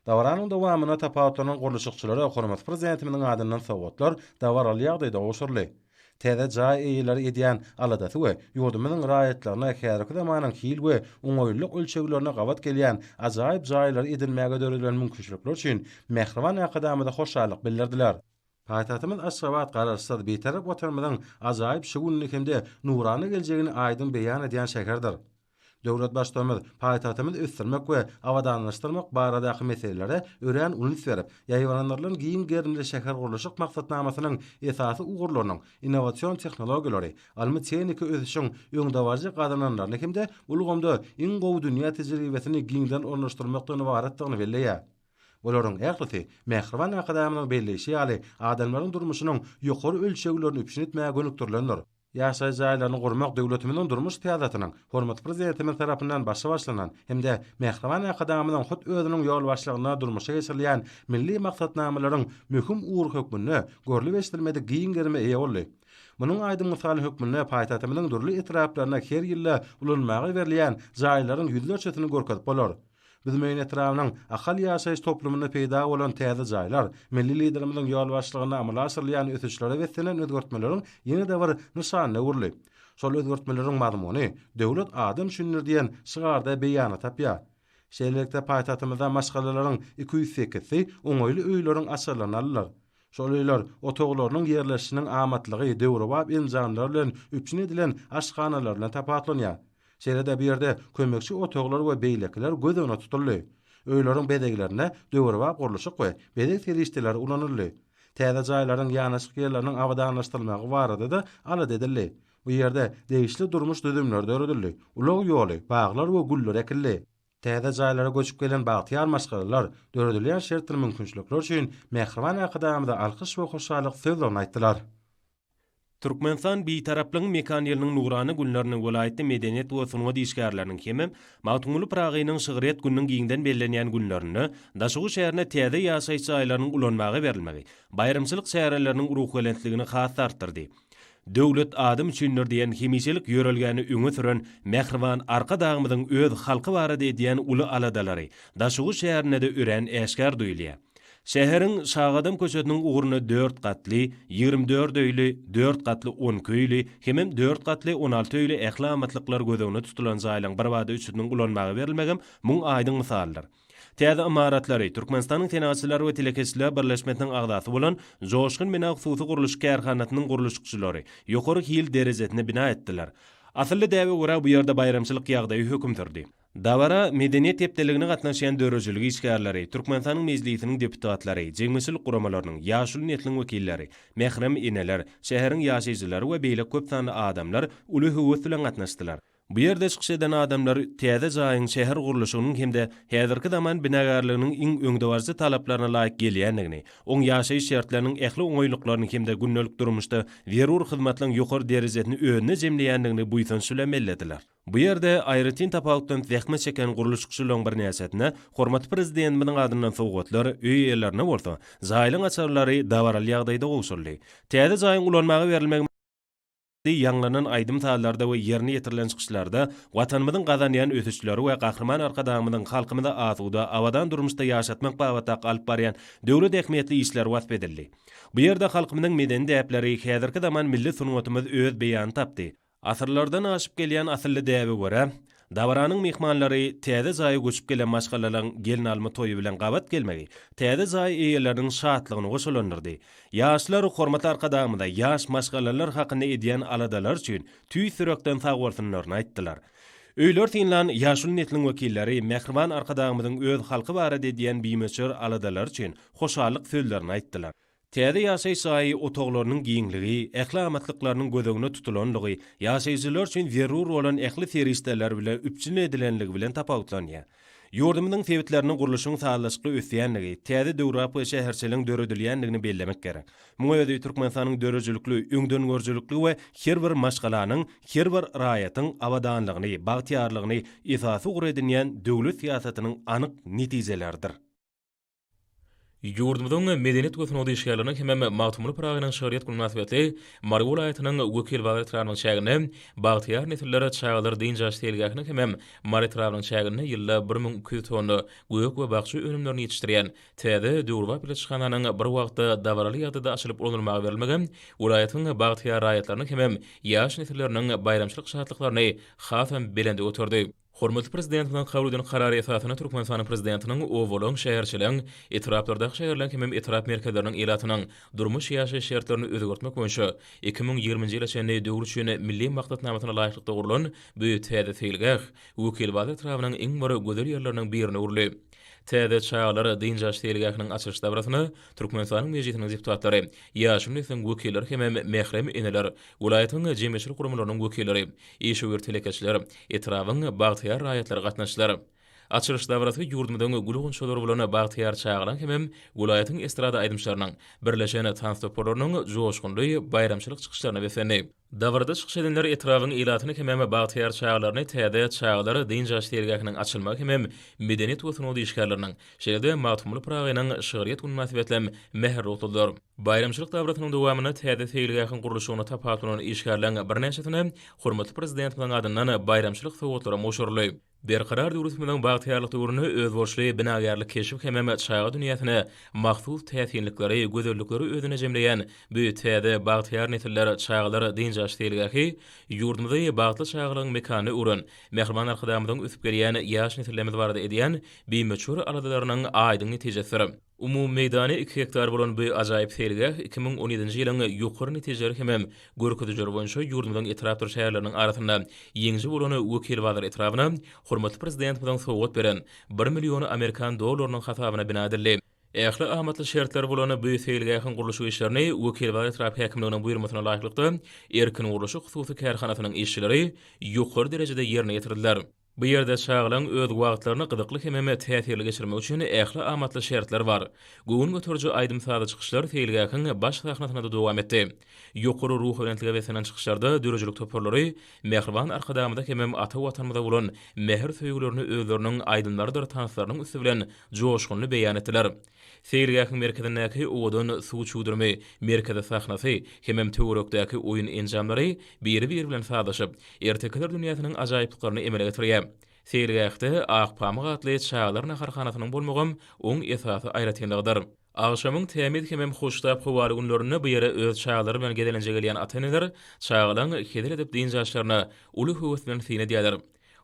Dawranyň dowamyna tapawatlanan gurulşykçylary hormat prezidentimiň adyndan sowgatlar dawraly ýagdaýda oşurly. Täze jaý eýeler edýän aladasy we ýurdumynyň raýatlaryna härki zamanyň hil we oňoýlyk ölçeglerine gawat gelýän ajaýyp jaýlar edilmäge döredilen mümkinçilikler üçin mehreman akadamyda hoşalyk bildirdiler. Paýtagtymyz Aşgabat garaşsyz beýtarap watanymyzyň ajaýyp şugunlyk hemde nurany geljegini aýdym beýan edýän şäherdir. Döwlet başçymyz paýtagtymyzy ösdürmek we awadanlaşdyrmak baradaky meselelere ören ulyt berip, ýaýwanlarlaryň giň gerimde şäher gurulşyk maksatnamasynyň esasy ugurlarynyň innowasion tehnologiýalary, almy tehnika ösüşiň öňdawaji gadananlaryny hemde ulgamda iň gowy dünýä tejribesini giňden ornaşdyrmakdan ibaretdigini belläýär. Olaryň ählisi mehreman akadamynyň belleşi ýaly adamlaryň durmuşynyň ýokary ölçeglerini üpşin etmäge gönükdirlenler. Ýaşaýy jaýlaryny gurmak döwletimiziň durmuş täzetynyň hormat prezidentimiň tarapyndan başlanan hemde mehreman akadamynyň hut özüniň ýol başlygyna durmuşa geçirilýän milli maksatnamalaryň möhüm ugur hökmüne görli beşdirmede giň gerime eýe boldy. Munyň aýdym mysaly hökmüne paýtagtymyzyň durly etraplaryna her ýylla ulanmagy berilýän jaýlaryň ýüzlerçesini görkezip bolar. Bizim etrafynyň ahal ýaşaýyş toplumyna peýda bolan täze jaýlar, milli liderimiziň ýol başlygyna amala asyrlaýan ösüşlere wetsenen özgertmeleriň ýene-de bir nyşany urly. Şol özgertmeleriň mazmuny döwlet adam şünür diýen şygarda beýana tapýar. Şeýlelikde paýtagtymyzda maşgalalaryň 208-si oňoýly öýleriň asyrlaryny alýar. Şol öýler otoglarynyň ýerleşiginiň amatlygy döwrewap imzanlar bilen üpçün edilen aşganalar bilen tapatlanýar. Şeýlede bir ýerde kömekçi otoglar we beýlekler göz öňüne tutuldy. Öýleriň bedeglerine döwrewap gurulşyk we bedek terişdeler ulanyrly. Täze jaýlaryň ýanaşyk ýerleriniň awadanlaşdyrylmagy barada da alad edildi. Bu ýerde değişli durmuş düzümler döredildi. Ulug ýoly, baglar we güller ekildi. Täze jaýlara göçüp gelen bagtyar maşgalalar döredilýän şertler mümkinçilikler üçin mehreman akadamyda alkyş we hoşalyk sözlerini aýtdylar. Türkmenistan beýtaraplyň mekan ýylynyň nurany günlerini welaýetde medeniýet we sunma diýişgärleriniň hemem Mawtungly Pragynyň şygyret gününiň giňden bellenýän günlerini daşugy şäherine täze ýaşaýyş jaýlarynyň ulanmagy berilmegi, bayramçylyk şäherleriniň ruhwelentligini has artdyrdy. Döwlet adam üçindir diýen hemişelik ýörelgäni öňe süren mehriban arka dagymyzyň öz halky barada edýän uly aladalary daşugy şäherine de ören eşkär duýulýar. Şäheriň Şagadam köçetiniň uguruny 4 gatly, 24 öýli, 4 gatly 10 köýli, hemem 4 gatly 16 öýli ählamatliklar gözeňine tutulan jaýlaryň bir wada üçünün ulanmagy berilmegem muň aýdyň misallar. Täze imaratlary Türkmenistanyň tenasçylary we telekeçiler birleşmesiniň agdasy bolan Joşgyn Mena Hususy Guruluş Kärhanatynyň guruluşçylary ýokary hil derejetine bina etdiler. Asylly däwe görä bu ýerde bayramçylyk ýagdaýy hökm sürdi. Dawara medeniýet tepdeligine gatnaşýan dörrüjülük işgärleri, Türkmenistanyň mejlisiniň deputatlary, jegmeçilik guramalarynyň, ýaşul netliň wekilleri, mehrem eneler, şäheriň ýaşaýjylary we beýle köp sanly adamlar uly höwet bilen gatnaşdylar. Bu ýerde çykyş eden adamlar täze jaýyň şäher guruluşynyň hemde häzirki zaman binagarlygynyň iň öňdewarjy talaplaryna laýyk gelýändigini, oň ýaşaýyş şertleriniň ähli oňoýlyklaryny hemde günnelik durmuşda zerur hyzmatlaryň ýokary derejetini önüne jemleýändigini bu ýysan sülemellediler. Bu ýerde aýrytin tapawutdan zähme çeken guruluşçylaryň bir näsetine hormat prezidentimiň adyndan sowgatlar öý ýerlerine bolsa, jaýlyň açarlary dawaral ýagdaýda gowşurly. Täze jaýyň ulanmagy berilmegi Ýanlanan aýdym taýlarda we ýerine ýetirilen çykyşlarda watanymyzyň gazanýan ötüşçüleri we gahrman arkadamynyň halkymyda azuda awadan durmuşda ýaşatmak babata alyp barýan döwlet ähmiýetli işler wasp edildi. Bu ýerde halkymynyň medeni däpleri häzirki zaman milli sunwatymyz öz beýan tapdy. Asyrlardan aşyp gelýän asylly däbe görä, dawaranyň mehmanlary täze zaýy göçüp gelen maşgalaryň gelin alma toýu bilen gabat gelmegi, täze zaýy eýeleriniň şatlygyny goşulandyrdy. Ýaşlar hormat arkadamyda ýaş maşgalalar hakynda edýän aladalar üçin tüý sürekden sagwarsynylaryny aýtdylar. Öýler tinlan ýaşul netliň wekilleri Mehriban arkadamynyň öz halky barada edýän biýmeçer aladalar üçin hoşallyk sözlerini aýtdylar. Täze ýaşaý saýy otoglarynyň giňligi, ählamatlyklarynyň gözegine tutulanlygy, ýaşaýjylar üçin zerur bolan ähli ferişdeler bilen üpçün edilenligi bilen tapawutlanýar. Ýurdumynyň sebitlerini guruluşyň sağlaşykly ösýänligi, täze döwrapy şäherçiligiň döredilýänligini bellemek gerek. Muňa öýdi Türkmenistanyň dörejilikli, öňden görjilikli we her bir maşgalanyň, her bir raýatyň awadanlygyny, bagtyarlygyny esasy guredilýän döwlet siýasatynyň anyk netijelerdir. Ýurdumyzyň medeniýet götürmegi işgärlerine hemem magtumly pragynyň şeriýet münasibetli Margul aýatynyň wekil wagty tarapynyň çägine bagtyar netilleri çağlar diýince aşdylgyny hemem Mari tarapynyň çägine ýylda 1200 tonna göýek we bagçy önümlerini ýetişdirýän täze döwrwa bileçhananyň bir wagtda dawaraly ýagdaýda açylyp ulanymagy berilmegen ulaýatyň bagtyar raýatlaryny hemem ýaş netilleriniň bayramçylyk şatlyklaryny hasam belende oturdy. Hormatly prezidentiň kabul edilen karary esasyna Türkmenistanyň prezidentiniň owolaň şäherçiligiň etraplardaky şäherleriniň hemem etrap merkezleriniň elatynyň durmuş ýaşaýyş şertlerini özgörtmek boýunça 2020-nji ýyla çenli döwür üçin milli maktatnamatyna laýykly gurulan bu täze feilgah wekil wagty tarapynyň iň bir gözel ýerleriniň birine uruly. Täze çağlar diýince aşdylgynyň açyş dawrasyny Türkmenistanyň mejlisiniň deputatlary, ýaşul nesliniň wekilleri hemem mehrem eneler, welaýatyň jemgyýetçilik gurumlarynyň wekilleri, işgör telekeçiler, etrawyň bagtyar raýatlary gatnaşdylar. Açylış dawrasy ýurdumyň gulugunçylary bilen bagtyar çağlaryň hemem welaýatyň estrada aýdymçylarynyň birleşen transportlarynyň joşgunly bayramçylyk çykyşlaryna besendi. Dawarda çykyş edenler etrawyň elatyny hemem bagtyar çağlaryny täze çağlary diýince aşdylgynyň açylmagy hemem medeniýet we sunwat işgärleriniň şeýle magtumly pragynyň şeriýet münasibetlem mehr otuldyr. Bayramçylyk dawratynyň dowamyna täze feilgahyň guruluşyna tapawutlanan işgärleriniň birnäçesine hormatly prezidentiň adyndan bayramçylyk sowgatlary moşurly. Berqarar döwletimiň bagtyarlyk döwrüne öz borçly binagarlyk keşif hemem çağa dünýäsine mahsus täsirlikleri, gözellikleri özüne jemleýän bu täze bagtyar netiller çağlar diýinje aşdylgyny ýurdumyzda bagtly çağlaryň mekany uran, Mehriban arkadamynyň üsüp gelýän ýaş netillerimiz barada edýän biýmeçür aladalarynyň aýdyň netijesi. Umum meydany 2 hektar bolan bu ajaýyp feilgah 2017-nji ýylyň ýokary netijeleri hemem görkezler boýunça ýurdumyň etrapdaş şäherleriniň arasynda ýeňji bolan wekil wagty etrawyna hormatly prezidentimiň sowgat beren 1 million Amerikan dollarynyň hasabyna bina edildi. Ähli ahmatly şertler bolan bu feilgahyň guruluşy işlerini wekil wagty etrap häkimliginiň buýrmasyna laýyklykda erkin guruluşy hususy kärhanasynyň işçileri ýokary derejede ýerine ýetirdiler. Bu ýerde çağlaryň öz wagtlaryny gyzykly hemem täsirli geçirmek üçin ähli ahmatly şertler bar. Göwün götürji aýdym sada çykyşlar feilgahyň baş sahnasyna da dowam etdi. Ýokary ruh öňligi besenen çykyşlarda dörejilik toparlary Mehriban arkadamyda hemem ata watanymyza bolan mehr söýgülerini özleriniň aýdymlarydyr tanyslarynyň üstü bilen joşgunly beýan etdiler. Feilgahyň merkezindäki owadan suw çuwdurmy, merkeze sahnasy hemem töwerekdäki oýun enjamlary biri-biri bilen sadaşyp, ertekeler dünýäsiniň ajaýyplyklaryny emele getirýär. Feilgahda Aqpamyk atly çağlar naharhanasynyň bolmagam oň esasy aýratynlygydyr. Agşamyň tämid hemem hoştap howaly günlerini bu ýere öz çağlary bilen gedelenje gelýän ata-eneler çağlaryň hedil edip diýinje aşlaryna uly höweslen syna diýerler.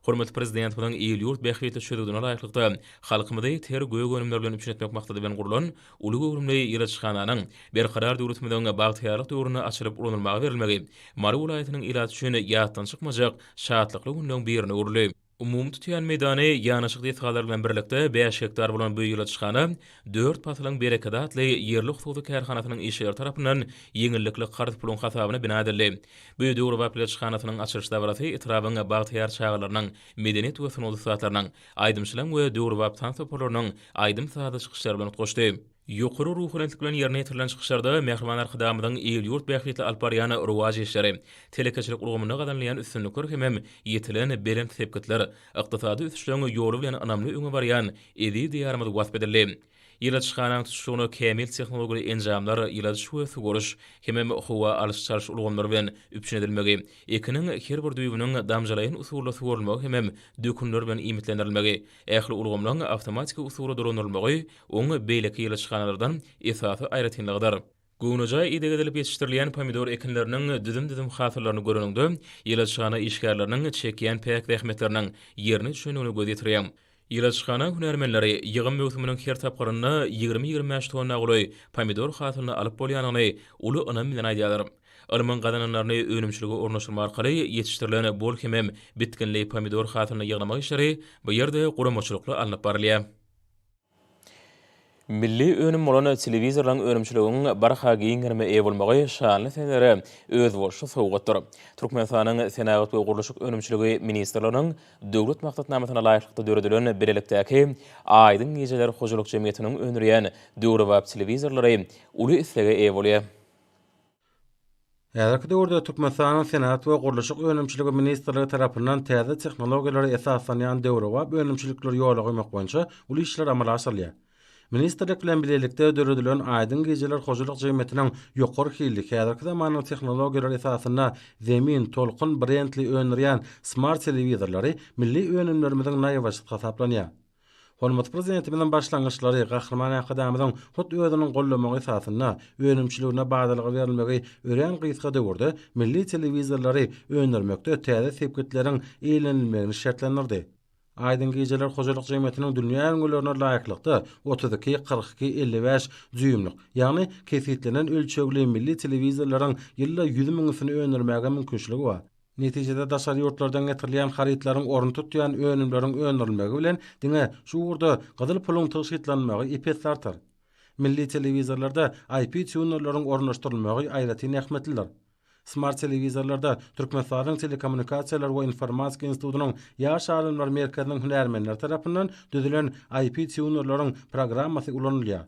Hormatly prezidentiň ýyl ýurt bähriýetli çözüdüne laýyklykda halkymyzy ter göýek önümler bilen üpçün etmek maksady bilen gurulan uly gurumly ýyraçxananyň berqarar döwletimiň bagtyarlyk döwrüne açylyp ulanylmagy berilmegi Mari welaýatynyň ilaty üçin ýatdan çykmajak şatlykly günden birine uruly. Umum tutýan meydany ýanaşyk diýetgalar bilen birlikde 5 hektar bolan bu ýylaçxana 4 patylyň berekede atly ýerli hususy kärhanasynyň işçiler tarapyndan ýeňillikli gardy pulun hasabyna bina edildi. Bu döwrü ýylaçxanasynyň açylyş dawrasy etrawyň bagtyar çağlarynyň medeniýet we sunwat satlarynyň aýdymçylyk we döwrü tansypolarynyň aýdym sada çykyşlary bilen goşdy. Ýokary ruh öňligi bilen ýerine ýetirilen çykyşlarda Mehriban arkadamynyň ýyl ýurt bähriýetli alparýany ruwaj işleri, telekeçilik urgumyna gadanlaýan üstünlikler hemem ýetilen berent sepketler, ykdysady üstüşlüğüň ýoly bilen anamly öňe barýan edi diýarymyz wasp edildi. Ýylaçyşganyň tutuşygyny kämil tehnologik enjamlar ýylaçy we goruş hemem howa alış-çarş ulgamlary bilen üpçün edilmegi, ekiniň her bir düýbüniň damjalaýan usuly sugurulmagy hemem dökünler bilen imitlendirilmegi, ähli ulgamlaryň awtomatik usuly durulmagy oň beýleki ýylaçyşganalardan esasy aýratynlygydyr. Gonuja ide edilip yetiştirilýän pomidor ekinleriniň düdüm hasyrlaryny görünüňde ýylaçyşgana işgärleriniň çekýän pek rehmetleriniň ýerini düşenigini göz ýetirýär. Ýylaçyşgana hünärmenleri ýygym möhüminiň her tapgaryny 20-25 tonna goly pomidor hasyryny alyp bolýanyny uly önemi bilen aýdýarlar. Alman gadanlaryny önümçiligi ornaşdyrma arkaly yetişdirilen bol hemem bitkinli pomidor hasyryny ýygnamak işleri bu ýerde guramaçylykly alınıp barylýar. Milli önüm bolan telewizorlaryň önümçiliginiň barha giňerme eýe bolmagy şanly senlere öz bolşy sowgatdyr. Türkmenistanyň Senagat we Gurulşyk önümçiligi ministrläriniň döwlet maksatnamasyna laýykly döredilen berelikdäki aýdyň gejeler hojalyk jemgyýetiniň önürýän döwrewap telewizorlary uly islega eýe bolýar. Häzirki döwürde Türkmenistanyň Senagat we Gurulşyk önümçiligi ministrligi tarapyndan täze tehnologiýalary esaslanýan döwrewap önümçilikler ýola goýmak boýunça uly işler amala asyrylýar. Ministrlik bilen birlikde döredilen aýdyň gejeler hojalyk jemgyýetiniň ýokary hilli häzirki zamanyň tehnologiýalary esasyna zemin tolkun brendli önürýän smart telewizorlary milli önümlerimiziň naýywaşyk hasaplanýar. Hormat prezidentimiň başlangyçlary gahrman akademiyanyň hut özüniň gollamagy esasyna önümçiligine bagdalygy berilmegi ören gysga döwürde milli telewizorlary önürmekde täze sepketleriň eýlenilmegini şertlendirdi. Aýdyň gejeler hojalyk jemgyýetiniň dünýä öňürlerine laýyklykda 32-42-55 düýümlik, ýagny kesitlenen ölçegli milli telewizorlaryň ýylla 100 miňisini önürmäge mümkinçiligi bar. Netijede daşary ýurtlardan getirilýän haritlaryň orny tutýan önümleriň öňürilmegi bilen diňe şu urda gyzyl puluň tyşytlanmagy epet artar. Milli telewizorlarda IP tunerlaryň ornaşdyrylmagy aýratyn ähmetlidir. Smart telewizorlarda Türkmenistanyň Telekommunikasiýalar we Informatika institutynyň ýaş alymlar merkeziniň hünärmenler tarapyndan düzülen IP tunerlaryň programmasy ulanylýar.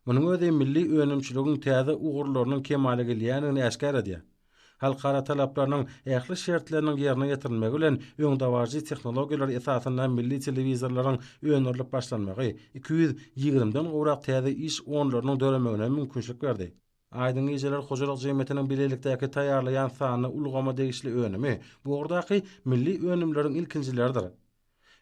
Munyň özi milli önümçiligiň täze ugurlarynyň kemaly gelýänini äşkär edýär. Halkara talaplarynyň ähli şertleriniň ýerine ýetirilmegi bilen öňdawaji tehnologiýalar esasyna milli telewizorlaryň önürilip başlanmagy 220-den gowrak täze iş onlarynyň dölemegine mümkinçilik berdi. Aýdyň gejeler hojalyk jemgyýetiniň bilelikdäki taýýarlaýan sany ulgama degişli önemi bu ordaky milli önümleriň ilkinjileridir.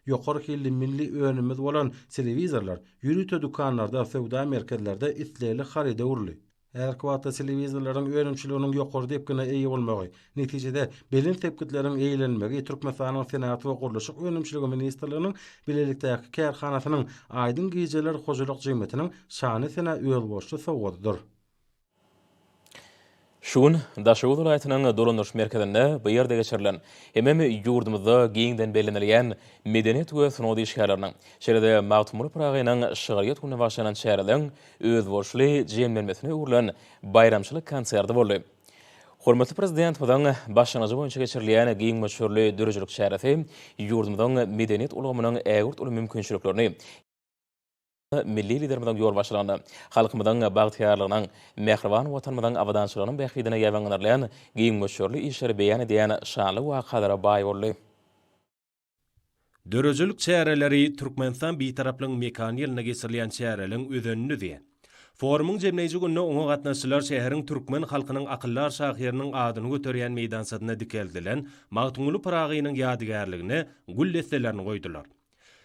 Ýokary hilli milli önümimiz bolan telewizorlar ýürüte dukanlarda, sowda merkezlerde isleýli harida urly. Erki wagtda telewizorlaryň önümçiliginiň ýokary depkine eýe bolmagy, netijede belin sepketleriň eýlenmegi Türkmenistanyň Senagat we Gurulşyk önümçiligi ministrliginiň bilelikdäki kärhanasynyň aýdyň gejeler hojalyk jemgyýetiniň şany sena öz bolşy sowgadydyr. Şuň Daşow welaýatynyň Dolandyş merkezinde bu ýerde geçirilen hemem ýurdumyzda giňden bellenilýän medeniýet we sunady işgärleriniň şeýle magtumuly pragynyň şygyryýat güni başlanan şäherden öz bolşly jemlenmesine urulan bayramçylyk konserti boldy. Hormatly prezident bilen başlanyjy boýunça geçirilýän giň meşhurly dörejlik şähersi ýurdumyzyň medeniýet ulgamynyň ägurt uly mümkinçiliklerini milli liderimiň ýol başlandy. Halkymyzyň bagtyarlygynyň, mehriban watanymyzyň awadançylygynyň bähidine ýawaňlanýan giň meşhurly işleri beýan edýän şanly wakalara baý boldy. Dörejlik çäreleri Türkmenistan bitaraplyň mekan ýylyna geçirilýän çäreliň özünni diýen. Forumyň jemleýiji gününe oňa gatnaşçylar şäheriň türkmen halkynyň akyllar şahyrynyň adyny göterýän meýdansadyna dikeldilen Magtumuly pragynyň ýadygärligine gül destelerini goýdular.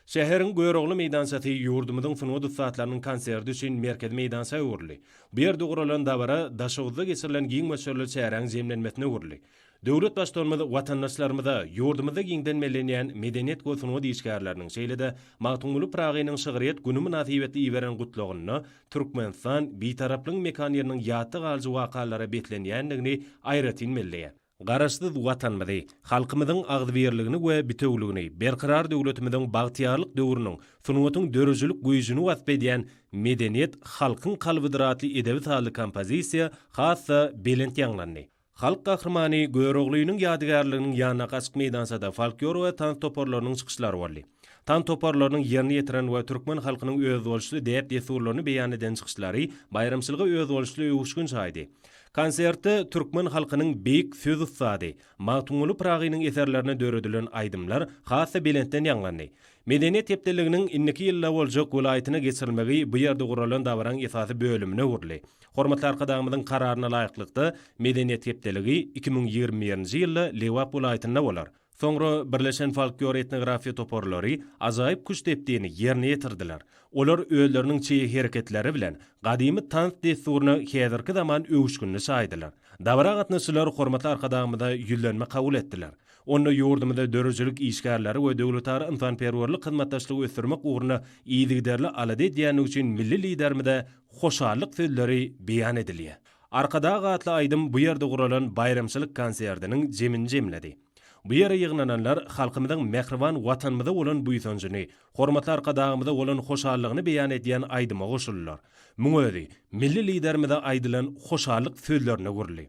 Şäheriň Göýrogly meýdansady ýurdumyzyň sunuwdy saatlarynyň konserti üçin merkez meýdansy urly. Bu ýerde guralan dabara Daşowda geçirilen giň meşhurly çäreň jemlenmesine urly. Döwlet başdanmyzy watandaşlarymyza ýurdumyzda giňden mellenýän medeniýet we sunuwdy işgärleriniň şeýle-de Magtumuly pragynyň şygyryýat güni münasibetli iweren gutlagyny Türkmenistan bitaraplyň mekan ýeriniň ýaty galjy wakalary betlenýändigini aýratyn melleýär. Garaşsyz watanmyzy, halkymyzyň agdybirligini we bitewligini, berqarar döwletimiziň bagtyarlyk döwrüniň, sunuwatyň dörejlik güýjüni wasp edýän medeniýet halkyň kalbydyratly edebi sazly kompozisiýa hassa belent ýanglandy. Halk gahrmany Göýroglynyň ýadygärliginiň ýanyna gaçyk meýdansada folklor we tans toporlarynyň çykyşlary boldy. tan toparlarynyň ýerine ýetiren we türkmen halkynyň öz bolşy diýip desurlaryny beýan eden çykyşlary bayramçylyga öz bolşy uguşgun çaýdy. Konsertde türkmen halkynyň beýik söz ustady Magtumuly Pragynyň eserlerine döredilen aýdymlar hassa bilentden ýanglandy. Medeniýet tepdeliginiň inniki ýylla boljak welaýatyna geçirilmegi bu ýerde guralan dawran esasy bölümine urly. Hormatly arkadaşlarymyň kararyna laýyklykda medeniýet tepdeligi 2020-nji ýylda Lewap welaýatyna bolar. Soňra Birleşen Folklor Etnografiýa toporlary ajaýyp kuş tepdini ýerine ýetirdiler. Olar öýleriniň çeýi hereketleri bilen gadymy tans desuruny häzirki zaman öwüşgünni saýdylar. Dawra gatnaşçylar hormatly arkadaşlarymyza ýüllenme kabul etdiler. Onda ýurdumyzda dörüjülük işgärleri we döwletara insanperwerlik hyzmatdaşlygy ösürmek ugruna iýdigderli alady diýen üçin milli lidermide hoşallyk sözleri beýan edilýär. Arkada gatly aýdym bu ýerde guralan bayramçylyk konsertiniň jemin jemledi. Bu ýere ýygnananlar halkymyzyň mehriban watanmyza bolan buýsanjyny, hormatly arkadaşymyza bolan hoşallygyny beýan edýän aýdyma goşuldylar. Muň özi milli lidermide aýdylan hoşallyk sözlerine gurly.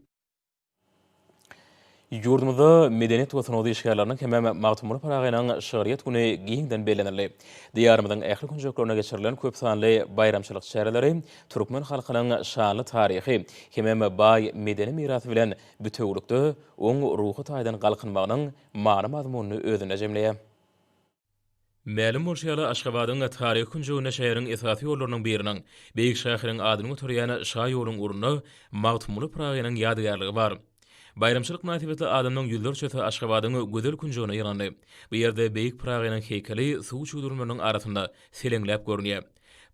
Yurdumuzda medeniýet we sanawdy işgärleriniň hemem Magtumuly Pragynyň şahyriýet güni giňden belenirli. Diýarymyzyň ähli günjeklerine geçirilen köp sanly bayramçylyk şäherleri türkmen halkynyň şanly taryhy hemem baý medeni mirasy bilen bütewlükde oň ruhy taýdan galkynmagynyň many mazmunyny özüne jemleýär. Ma'lum bolşýaly Aşgabatyň taryhy günjegine şäheriniň esasy ýollarynyň biriniň beýik şäheriniň adyny götürýän şa ýoluň uruny Magtumuly Pragynyň ýadygärligi bar. Bayramçylyk münasibetli adamyň ýyllarça Aşgabatyň gözel günjegine ýyrandy. Bu ýerde beýik Pragynyň heykeli suw çuldurmanyň arasynda selenläp görünýär.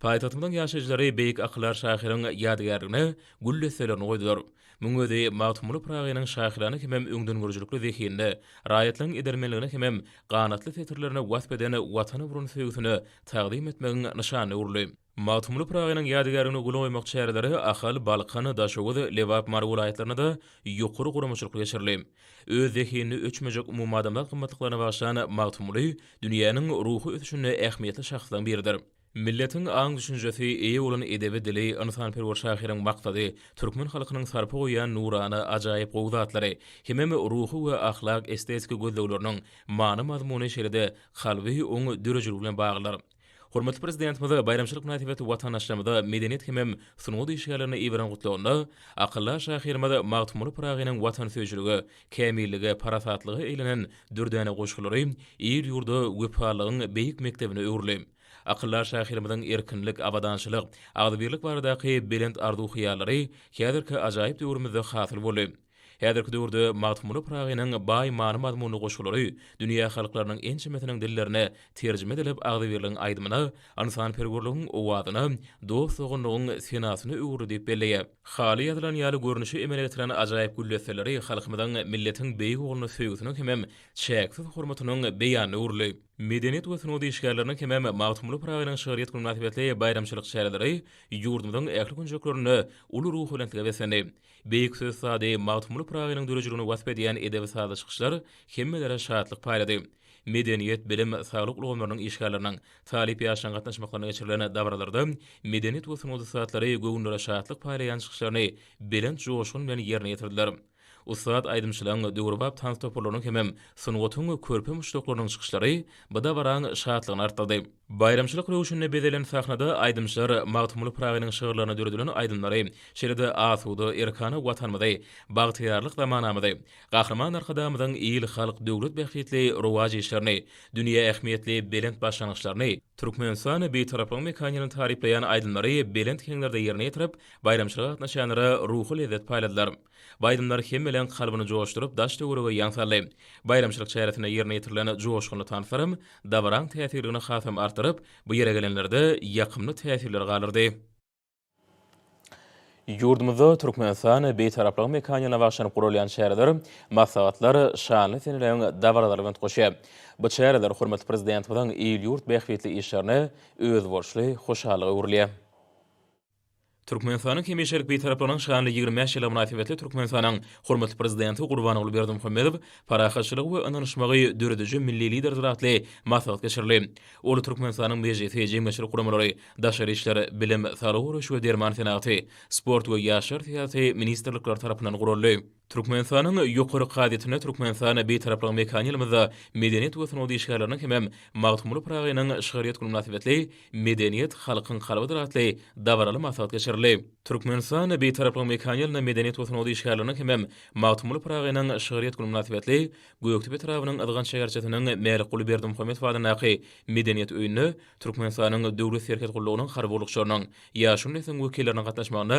Paýtagtymyň ýaşaýjylary beýik aklar şahyryň ýadygärligine gülleselerini goýdular. Muň özi Magtumuly Pragynyň şahyryny hemem öňden görjülükli zehinde, raýatlyň edermenligine hemem ganatly fetirlerine wasp eden watany burun söýgüsini taqdim etmegiň nyşany urly. Magtumuly Pragynyň ýadygärligine gulaýmak şäherleri Ahal, Balkan, Daşowuz, Lewap welaýatlaryna da ýokary guramaçylyk geçirildi. Öz zehini öçmejek umum adamlar gymmatlyklaryna başlayan Magtumuly dünýäniň ruhy ösüşine ähmiýetli şahslardan biridir. Milletiň aň düşünjesi eýe bolan edebi dili, insanperwer şahyryň maksady, türkmen halkynyň sarpy goýan nurany, ajaýyp gowzatlary, hemem ruhy we ahlak estetik gözleglerini many mazmuny şeýlede halby oň dörejlik bilen baglar. Hormatly prezidentimiz bayramçylyk münasibeti watandaşlarymyza medeniýet hemem sunawdy işgärlerini iýeren gutlaganda, akyllar şahyrymyza Magtumuly Pragynyň watan söýjüligi, kämilligi, parasatlygy eýlenen dürdäne goşgulary ýer ýurda wepalygyň beýik mektebine öwrüli. Akyllar şahyrymyzyň erkinlik, abadançylyk, agdybirlik baradaky belent arzu hyýallary häzirki ajaýyp döwrümizde hasyl boldy. Häzirki döwürde Magtumuly Pragynyň baý many mazmuny goşgulary dünýä halklarynyň ençemetiniň dillerine terjime edilip agdybirligiň aýdymyna, insanperwerligiň owadyna, dostlugynyň senasyny öwrü diýip belleýär. Haly ýazylan ýaly görnüşi emele getiren ajaýyp güllesleri halkymyzyň milletiň beýik ogluny söýgüsiniň hemem çäksiz hormatynyň beýany urly. Medeniýet we sanawdy işgärleriniň hemem Magtumuly Pragynyň şahyriýet güni münasibetli bayramçylyk şäherleri ýurdumyzyň ähli günjeklerini uly ruhy bilen tilebesendi. Beýik söz sady Magtumuly Pragynyň dörejligini wasp edýän edebi sady çykyşlar hemmelere şatlyk paýlady. Medeniýet, bilim, saglyk ulgamlarynyň işgärleriniň talip ýaşan gatnaşmaklaryna geçirilen dawralarda medeniýet we sanawdy satlary göwnlere şatlyk paýlaýan çykyşlaryny belent joşgun bilen ýerine ýetirdiler. Ustad aýdymçylaryň döwrübap tans toparlarynyň hemem sunuwatyň körpe muşdoklarynyň çykyşlary bu dawraň şatlygyny artdy. Bayramçylyk röwüşine bedelen sahnada aýdymçylar Magtumuly Pragynyň şahyrylaryna döredilen aýdymlary şeýlede asuda, erkana watanmyzy, bagtyýarlyk zamanamyzy, gahrman arkadamyzyň ýyl halk döwlet bähitli rowaji işlerini, dünýä ähmiýetli belent başlanýyşlaryny, Türkmenistany beýtaraplyk mekaniýalyny taryplaýan aýdymlary belent keňlerde ýerine ýetirip, bayramçylyk gatnaşanlara ruhy lezzet paýladylar. Baýdymlar hemmelen kalbyny joşdurup daş döwrüge ýaňsarly. Bayramçylyk şäheretine ýerine ýetirilen joşguny tanfyrym, dawraň täsirini hasam artyryp, bu ýere gelenlerde ýakymly täsirler galyrdy. Yurdumuzda Türkmenistan beýtaraplyk mekaniýalyna başlanyp gurulýan şäherler, maslahatlar şanly senilen dawralary bilen goşýar. Bu şäherler hormatly prezidentimiziň ýyl-ýurt bähwetli işlerini öz bolşly hoşallygy urlýar. Türkmenistanyň hemişelik beýtaraplaryň şanly 25 ýyla münasibetli Türkmenistanyň hormatly prezidenti Gurbanoğlu Berdimuhammedow parahaçylygy we ananyşmagy dörediji milli lider zatly maslahat geçirli. Ol Türkmenistanyň mejlisi, jemgyýetçilik guramalary, daşary işler, bilim, saglyk we derman senaty, sport we ýaşar syýasy ministrlikler tarapyndan guruldy. Türkmenistanyň ýokary gadytyna Türkmenistana beýtaraplyk mekaniýalymyzda medeniýet we sanawdy işgärlerini hemem magtumuly pragynyň şeýriýet münasibetli medeniýet halkyň galbydyr atly dawraly maksat geçirildi. Türkmenistan beýtaraplyk mekaniýalyna medeniýet we sanawdy işgärlerini hemem magtumuly pragynyň şeýriýet münasibetli Göýektepe tarabynyň adgan şäherçetiniň Mälik Gulyberdi Muhammedow adanyny medeniýet öýüni Türkmenistanyň döwlet serket gullugynyň harbolukçarynyň ýaşy nesil wekilleriniň gatnaşmagyna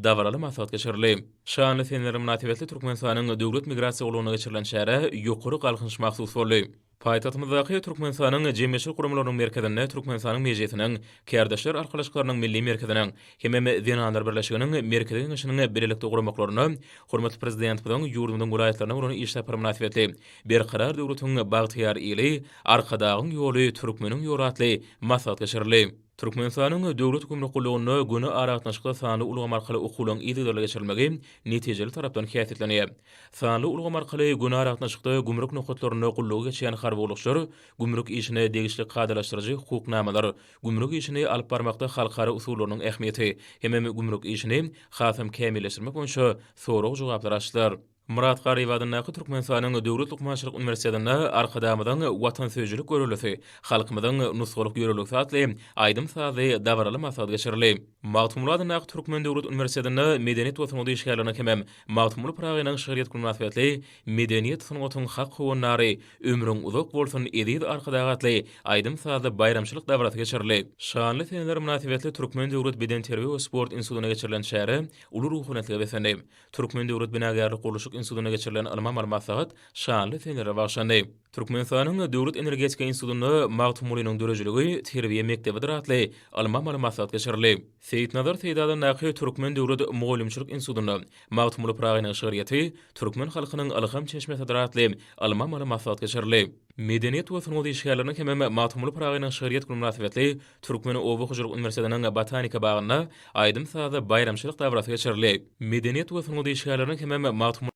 dawraly maksat geçirildi. Şanly senler münasibetli Türkmenistanyň döwlet migrasiýa gullugyna geçirilen şähere ýokary galkynç maksus boldy. Paýtagtymyzdaky Türkmenistanyň jemgyýetçilik gurumlarynyň merkezinde Türkmenistanyň mejlisiniň Kärdeşler arkalaşyklarynyň milli merkeziniň hemem Zenanlar birleşiginiň merkeziniň işiniň birlikde gurmaklaryny hormatly prezident bilen ýurdumyň guraýatlaryna uruny işläp münasibetli berqarar döwletiň bagtyar ýyly arkadagyň ýoly türkmeniň ýoratly maksat geçirildi. Türkmenistanyň döwlet gumruklugyny güni aratnaşykda sanly ulgam arkaly okulyň ýygylarla geçirilmegi netijeli tarapdan häsiýetlenýär. Sanly ulgam arkaly güni aratnaşykda gumruk nokatlaryny gullugy geçýän harbolukçar gumruk işine degişli kadalaşdyrjy hukuknamalar, gumruk işini alyp barmakda halkara usullarynyň ähmiýeti hemem gumruk işini hasam kämilleşdirmek boýunça sorag jogaplar açdylar. Murat Garyb adanyny Türkmenistanyň Döwlet Lukmançylyk Uniwersitetinde arkadamydan watan söýjülük görülýär. Halkymyň nusgalyk görülýär satly aýdym sazy dawraly maksat geçirildi. Magtumuly adanyny Türkmen Döwlet Uniwersitetinde medeniýet we sanawdy işgärlerini hemem magtumuly pragynyň şeýriýet münasibetli medeniýet sanatynyň hak howunlary ömrüň uzak bolsun edýid arkadagatly aýdym sazy bayramçylyk dawraty geçirildi. Şanly senler münasibetli Türkmen Döwlet Beden terbiýe we sport institutyna geçirilen şähere uly ruhunatlyga besendi. Türkmen Döwlet Binagarlyk Gurulşyk institutyna geçirilen alma maksat şanly senlere bagşlandy. Türkmenistanyň Döwlet Energetika institutyny magtumulynyň dörejeligi terbiýe mektebidir atly alma maksat geçirildi. Seýitnazar Seýdadanyň Türkmen Döwlet Mugallimçilik institutyny magtumuly pragynyň şeýriýeti türkmen halkynyň alham çeşmesidir atly alma maksat geçirildi. Medeniýet we sanawdy işgärlerini hemem magtumuly pragynyň şeýriýet münasibetli Türkmen Oba Hojulyk Uniwersitetiniň botanika bagyna aýdym sazy bayramçylyk dawraty geçirildi. Medeniýet we sanawdy işgärlerini hemem magtumuly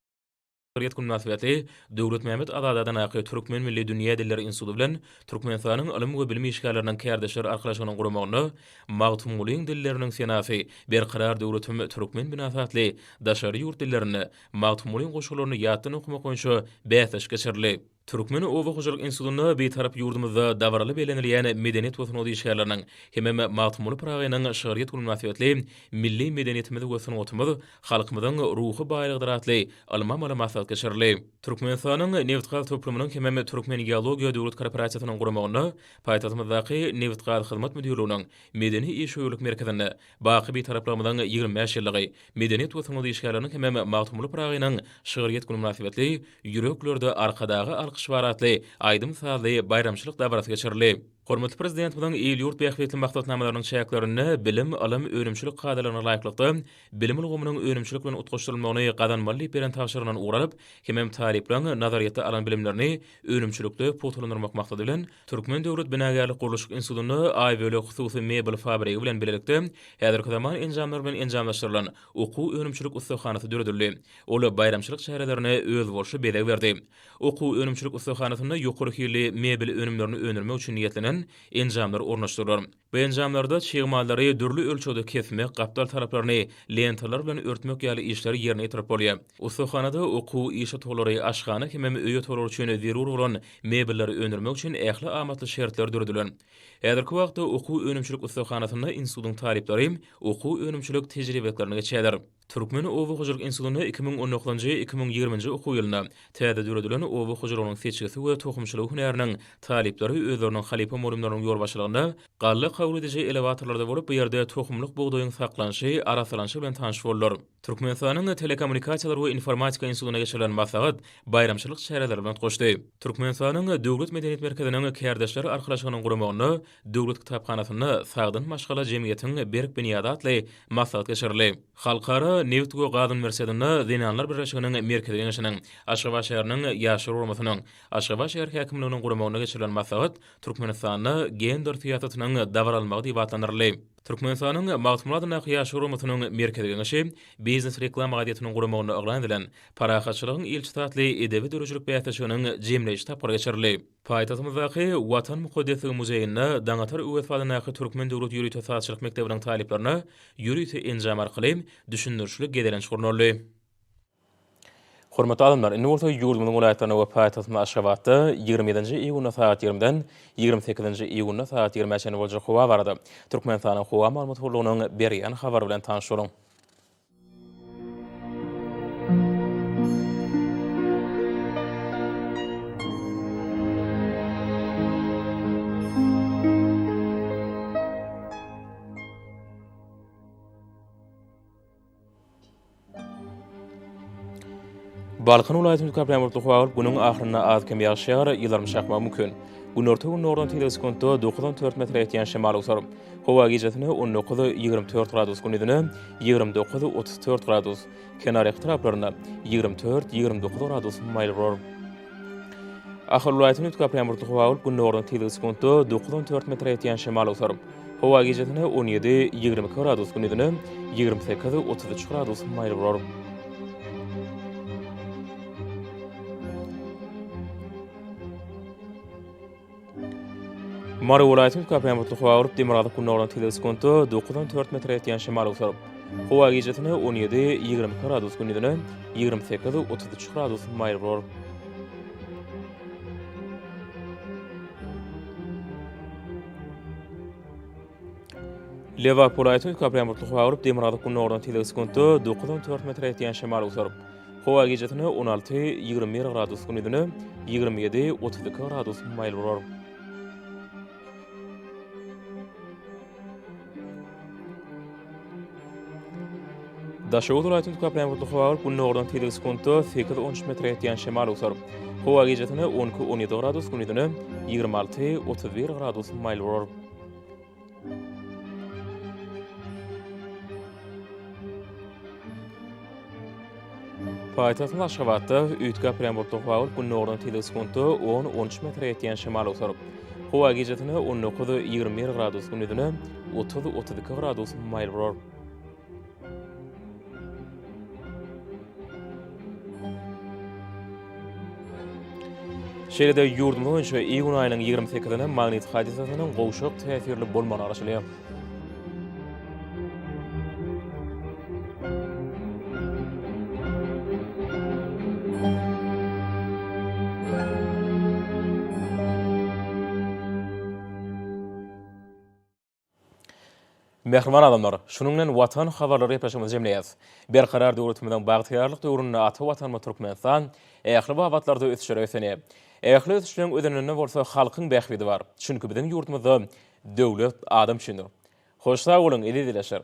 şeýriýet münasibetli Döwlet Mehmet Azadanyň Türkmen Milli Dünýä Dilleri Instituty bilen Türkmenistanyň ilim we bilim işgärleriniň Kärdeşler arkalaşygynyň gurmagyny magtumulyň dilleriniň senasy berqarar döwletim Türkmen binasatly daşary ýurt dillerini magtumulyň goşularyny ýatdan okumak boýunça bäsleş geçirildi. Türkmen Oba Hojulyk Institutyny beýtarap ýurdumyzda dawraly belenilýän medeniýet we sanawdy işgärleriniň hemem magtumuly pragynyň şeýriýet münasibetli milli medeniýetimiz we sanawtymyz halkymyzyň ruhy baýlygydyr atly alma maksat geçirildi. Türkmenistanyň Neftgaz toplumynyň hemem Türkmen Geologiýa döwlet korporasiýasynyň gurmagyny paýtagtymyzdaky Neftgaz hyzmat müdirliginiň medeni iş öýülük merkezinde baky beýtaraplarymyzyň 25 ýyllygy medeniýet we sanawdy işgärleriniň hemem magtumuly pragynyň şeýriýet münasibetli ýüreklerde arkadagy alkyşbaratly aýdym sazy bayramçylyk dawraty geçirildi. Hormatly prezident bilen ýurt beýiklikli maksatnamalarynyň şähertlerini bilim, alim, öňümçilik gadalarına laýyklykda bilim ulgamynyň öňümçilik bilen utgaşdyrylmagyny gadanmaly beren tagşyrynyň uğralyp, hemem tarih bilen nazariýatda alan bilimlerini öňümçilikde popularlandyrmak maksady bilen Türkmen Döwlet Binagarlyk Gurulşyk institutyny aýböle hususy mebel fabrigi bilen birlikde häzirki zaman enjamlar bilen enjamlaşdyrylan okuw öňümçilik ustaxanasy döredildi. Ol bayramçylyk şäherlerini öz bolşy bedeg berdi. Okuw öňümçilik ustaxanasyny ýokary hili mebel önümlerini öňürmek üçin niýetlenen enjamlar ornaşdyrylýar. Bu enjamlarda çygmallary dürli ölçüde kesmek, gapdal taraplaryny lentalar bilen örtmek ýaly işleri ýerine ýetirip bolýar. Ustaxanada okuw işi tolary aşgany hemem öýe tolary üçin zerur bolan mebelleri öňürmek üçin ähli amatly şertler düredilen. Häzirki wagtda okuw öňümçilik ustaxanasyna institutyň talipleri okuw öňümçilik tejribelerini geçýärler. Türkmen Oba Hojulyk Institutyny 2019-2020 okuw ýylyna täze düredilen Oba Hojulygynyň seçgisi we tohumçylyk hünäriniň talipleri özleriniň halipa morumlarynyň ýolbaşçylygynda galla kabul ediji elevatorlarda bolup bu ýerde tohumlyk buğdaýyň saklanşy, arasalanşy bilen tanış boldular. Türkmenistanyň Telekommunikatsiýalar we Informatika Institutyna geçirilen maksat bayramçylyk şäherleri bilen goşdy. Türkmenistanyň Döwlet Medeniýet Merkeziniň Kärdeşler arkalaşygynyň gurmagyny Döwlet kitapxanasyny sagdyn maşgala jemgyýetiň berk binýada atly maksat geçirildi. Halkara Neft we Gaz Uniwersitetinde Zenanlar birleşiginiň merkezine geçirilen Aşgabat şäheriniň ýaşary urmasynyň Aşgabat şäher häkimliginiň gurmagyna geçirilen maksat Türkmenistanyň gender syýasatynyň dawralmagy diýip atlanyrly. Türkmenistanyň magtumuly adanyny ýaşary urmasynyň merkezine geçip biznes reklama gadytynyň gurmagyna aglan edilen parahatçylygyň ilçi tatly edebi dörejilik beýatçylygynyň jemleýişi tapyr geçirildi. Paýtagtymyzdaky Watan Mukaddesy muzeýinde Daňatar Öwetfadanyň Türkmen Döwlet ýürüýte saatçylyk mektebiniň taliplerini ýürüýte enjam arkaly düşündürçilik gedelenç guruldy. Hormatly adamlar, indi bolsa ýurdumyň welaýatlaryna we paýtagtyna Aşgabatda 27-nji iýunda saat 20-den 28-nji iýunda saat 20-çe boljak howa barady. Türkmenistanyň howa maglumatçylygynyň berýän habary bilen tanyşalyň. Balkın ulaýatyny kaplamurtly howa günüň ahyryna az kem ýagşýar, ýylarmy şakmak mümkin. Gün ortagy nordan teleskopda 9-4 metr ýetýän şemal usar. Howa gijetini 19-24 gradus günüdini 29-34 gradus. Kenar taraplaryna 24-29 gradus maýl bolar. Ahir ulaýatyny kaplamurtly howa gün nordan teleskopda 9-4 metr ýetýän şemal usar. Howa gijetini 17-22 gradus günüdini 28-33 gradus maýl bolar. Mara welaýatynyň kaplamurtly howa urup Demirada kunnordan teleskopda 9-4 metr ýetýän şemal usar. Howa gijetini 17-22 gradus günüdini 28-33 gradus maýl bolar. Lewak welaýatynyň kaplamurtly howa urup Demirada kunnordan teleskopda 9-4 metr ýetýän şemal usar. Howa gijetini 16-21 gradus günüdini 27-32 gradus maýl bolar. Daşoğlu welaýatynyň kaplamurtly howa gün nordan teleskopda 8-13 metr ýetýän şemal usar. Howa gijetini 12-17 gradus günüdini 26-31 gradus maýl bolar. Paýtagtyň Aşgabatda üýt kaplamurtly howa gün nordan teleskopda 10-13 metr ýetýän şemal usar. Howa gijetini 19-21 gradus günüdini 30-32 gradus maýl bolar. Şeýle-de ýurdumyň boýunça iýun aýynyň 28-inde magnetik hadisasynyň gowşak täsirli bolmany araşdyrýar. Mehriman adamlar, şunun bilen watan habarlary ýapaşymyzy jemleýäs. Berkarar döwletimiň bagtyrlyk döwründe ata watan Türkmenistan ähli babatlarda ösüşür ösene. Ähli ösüşüň ödenine bolsa halkyň bähbidi bar. Çünki biziň ýurdumyzda döwlet adam üçindir. Hoş sag bolun, eli dileşer.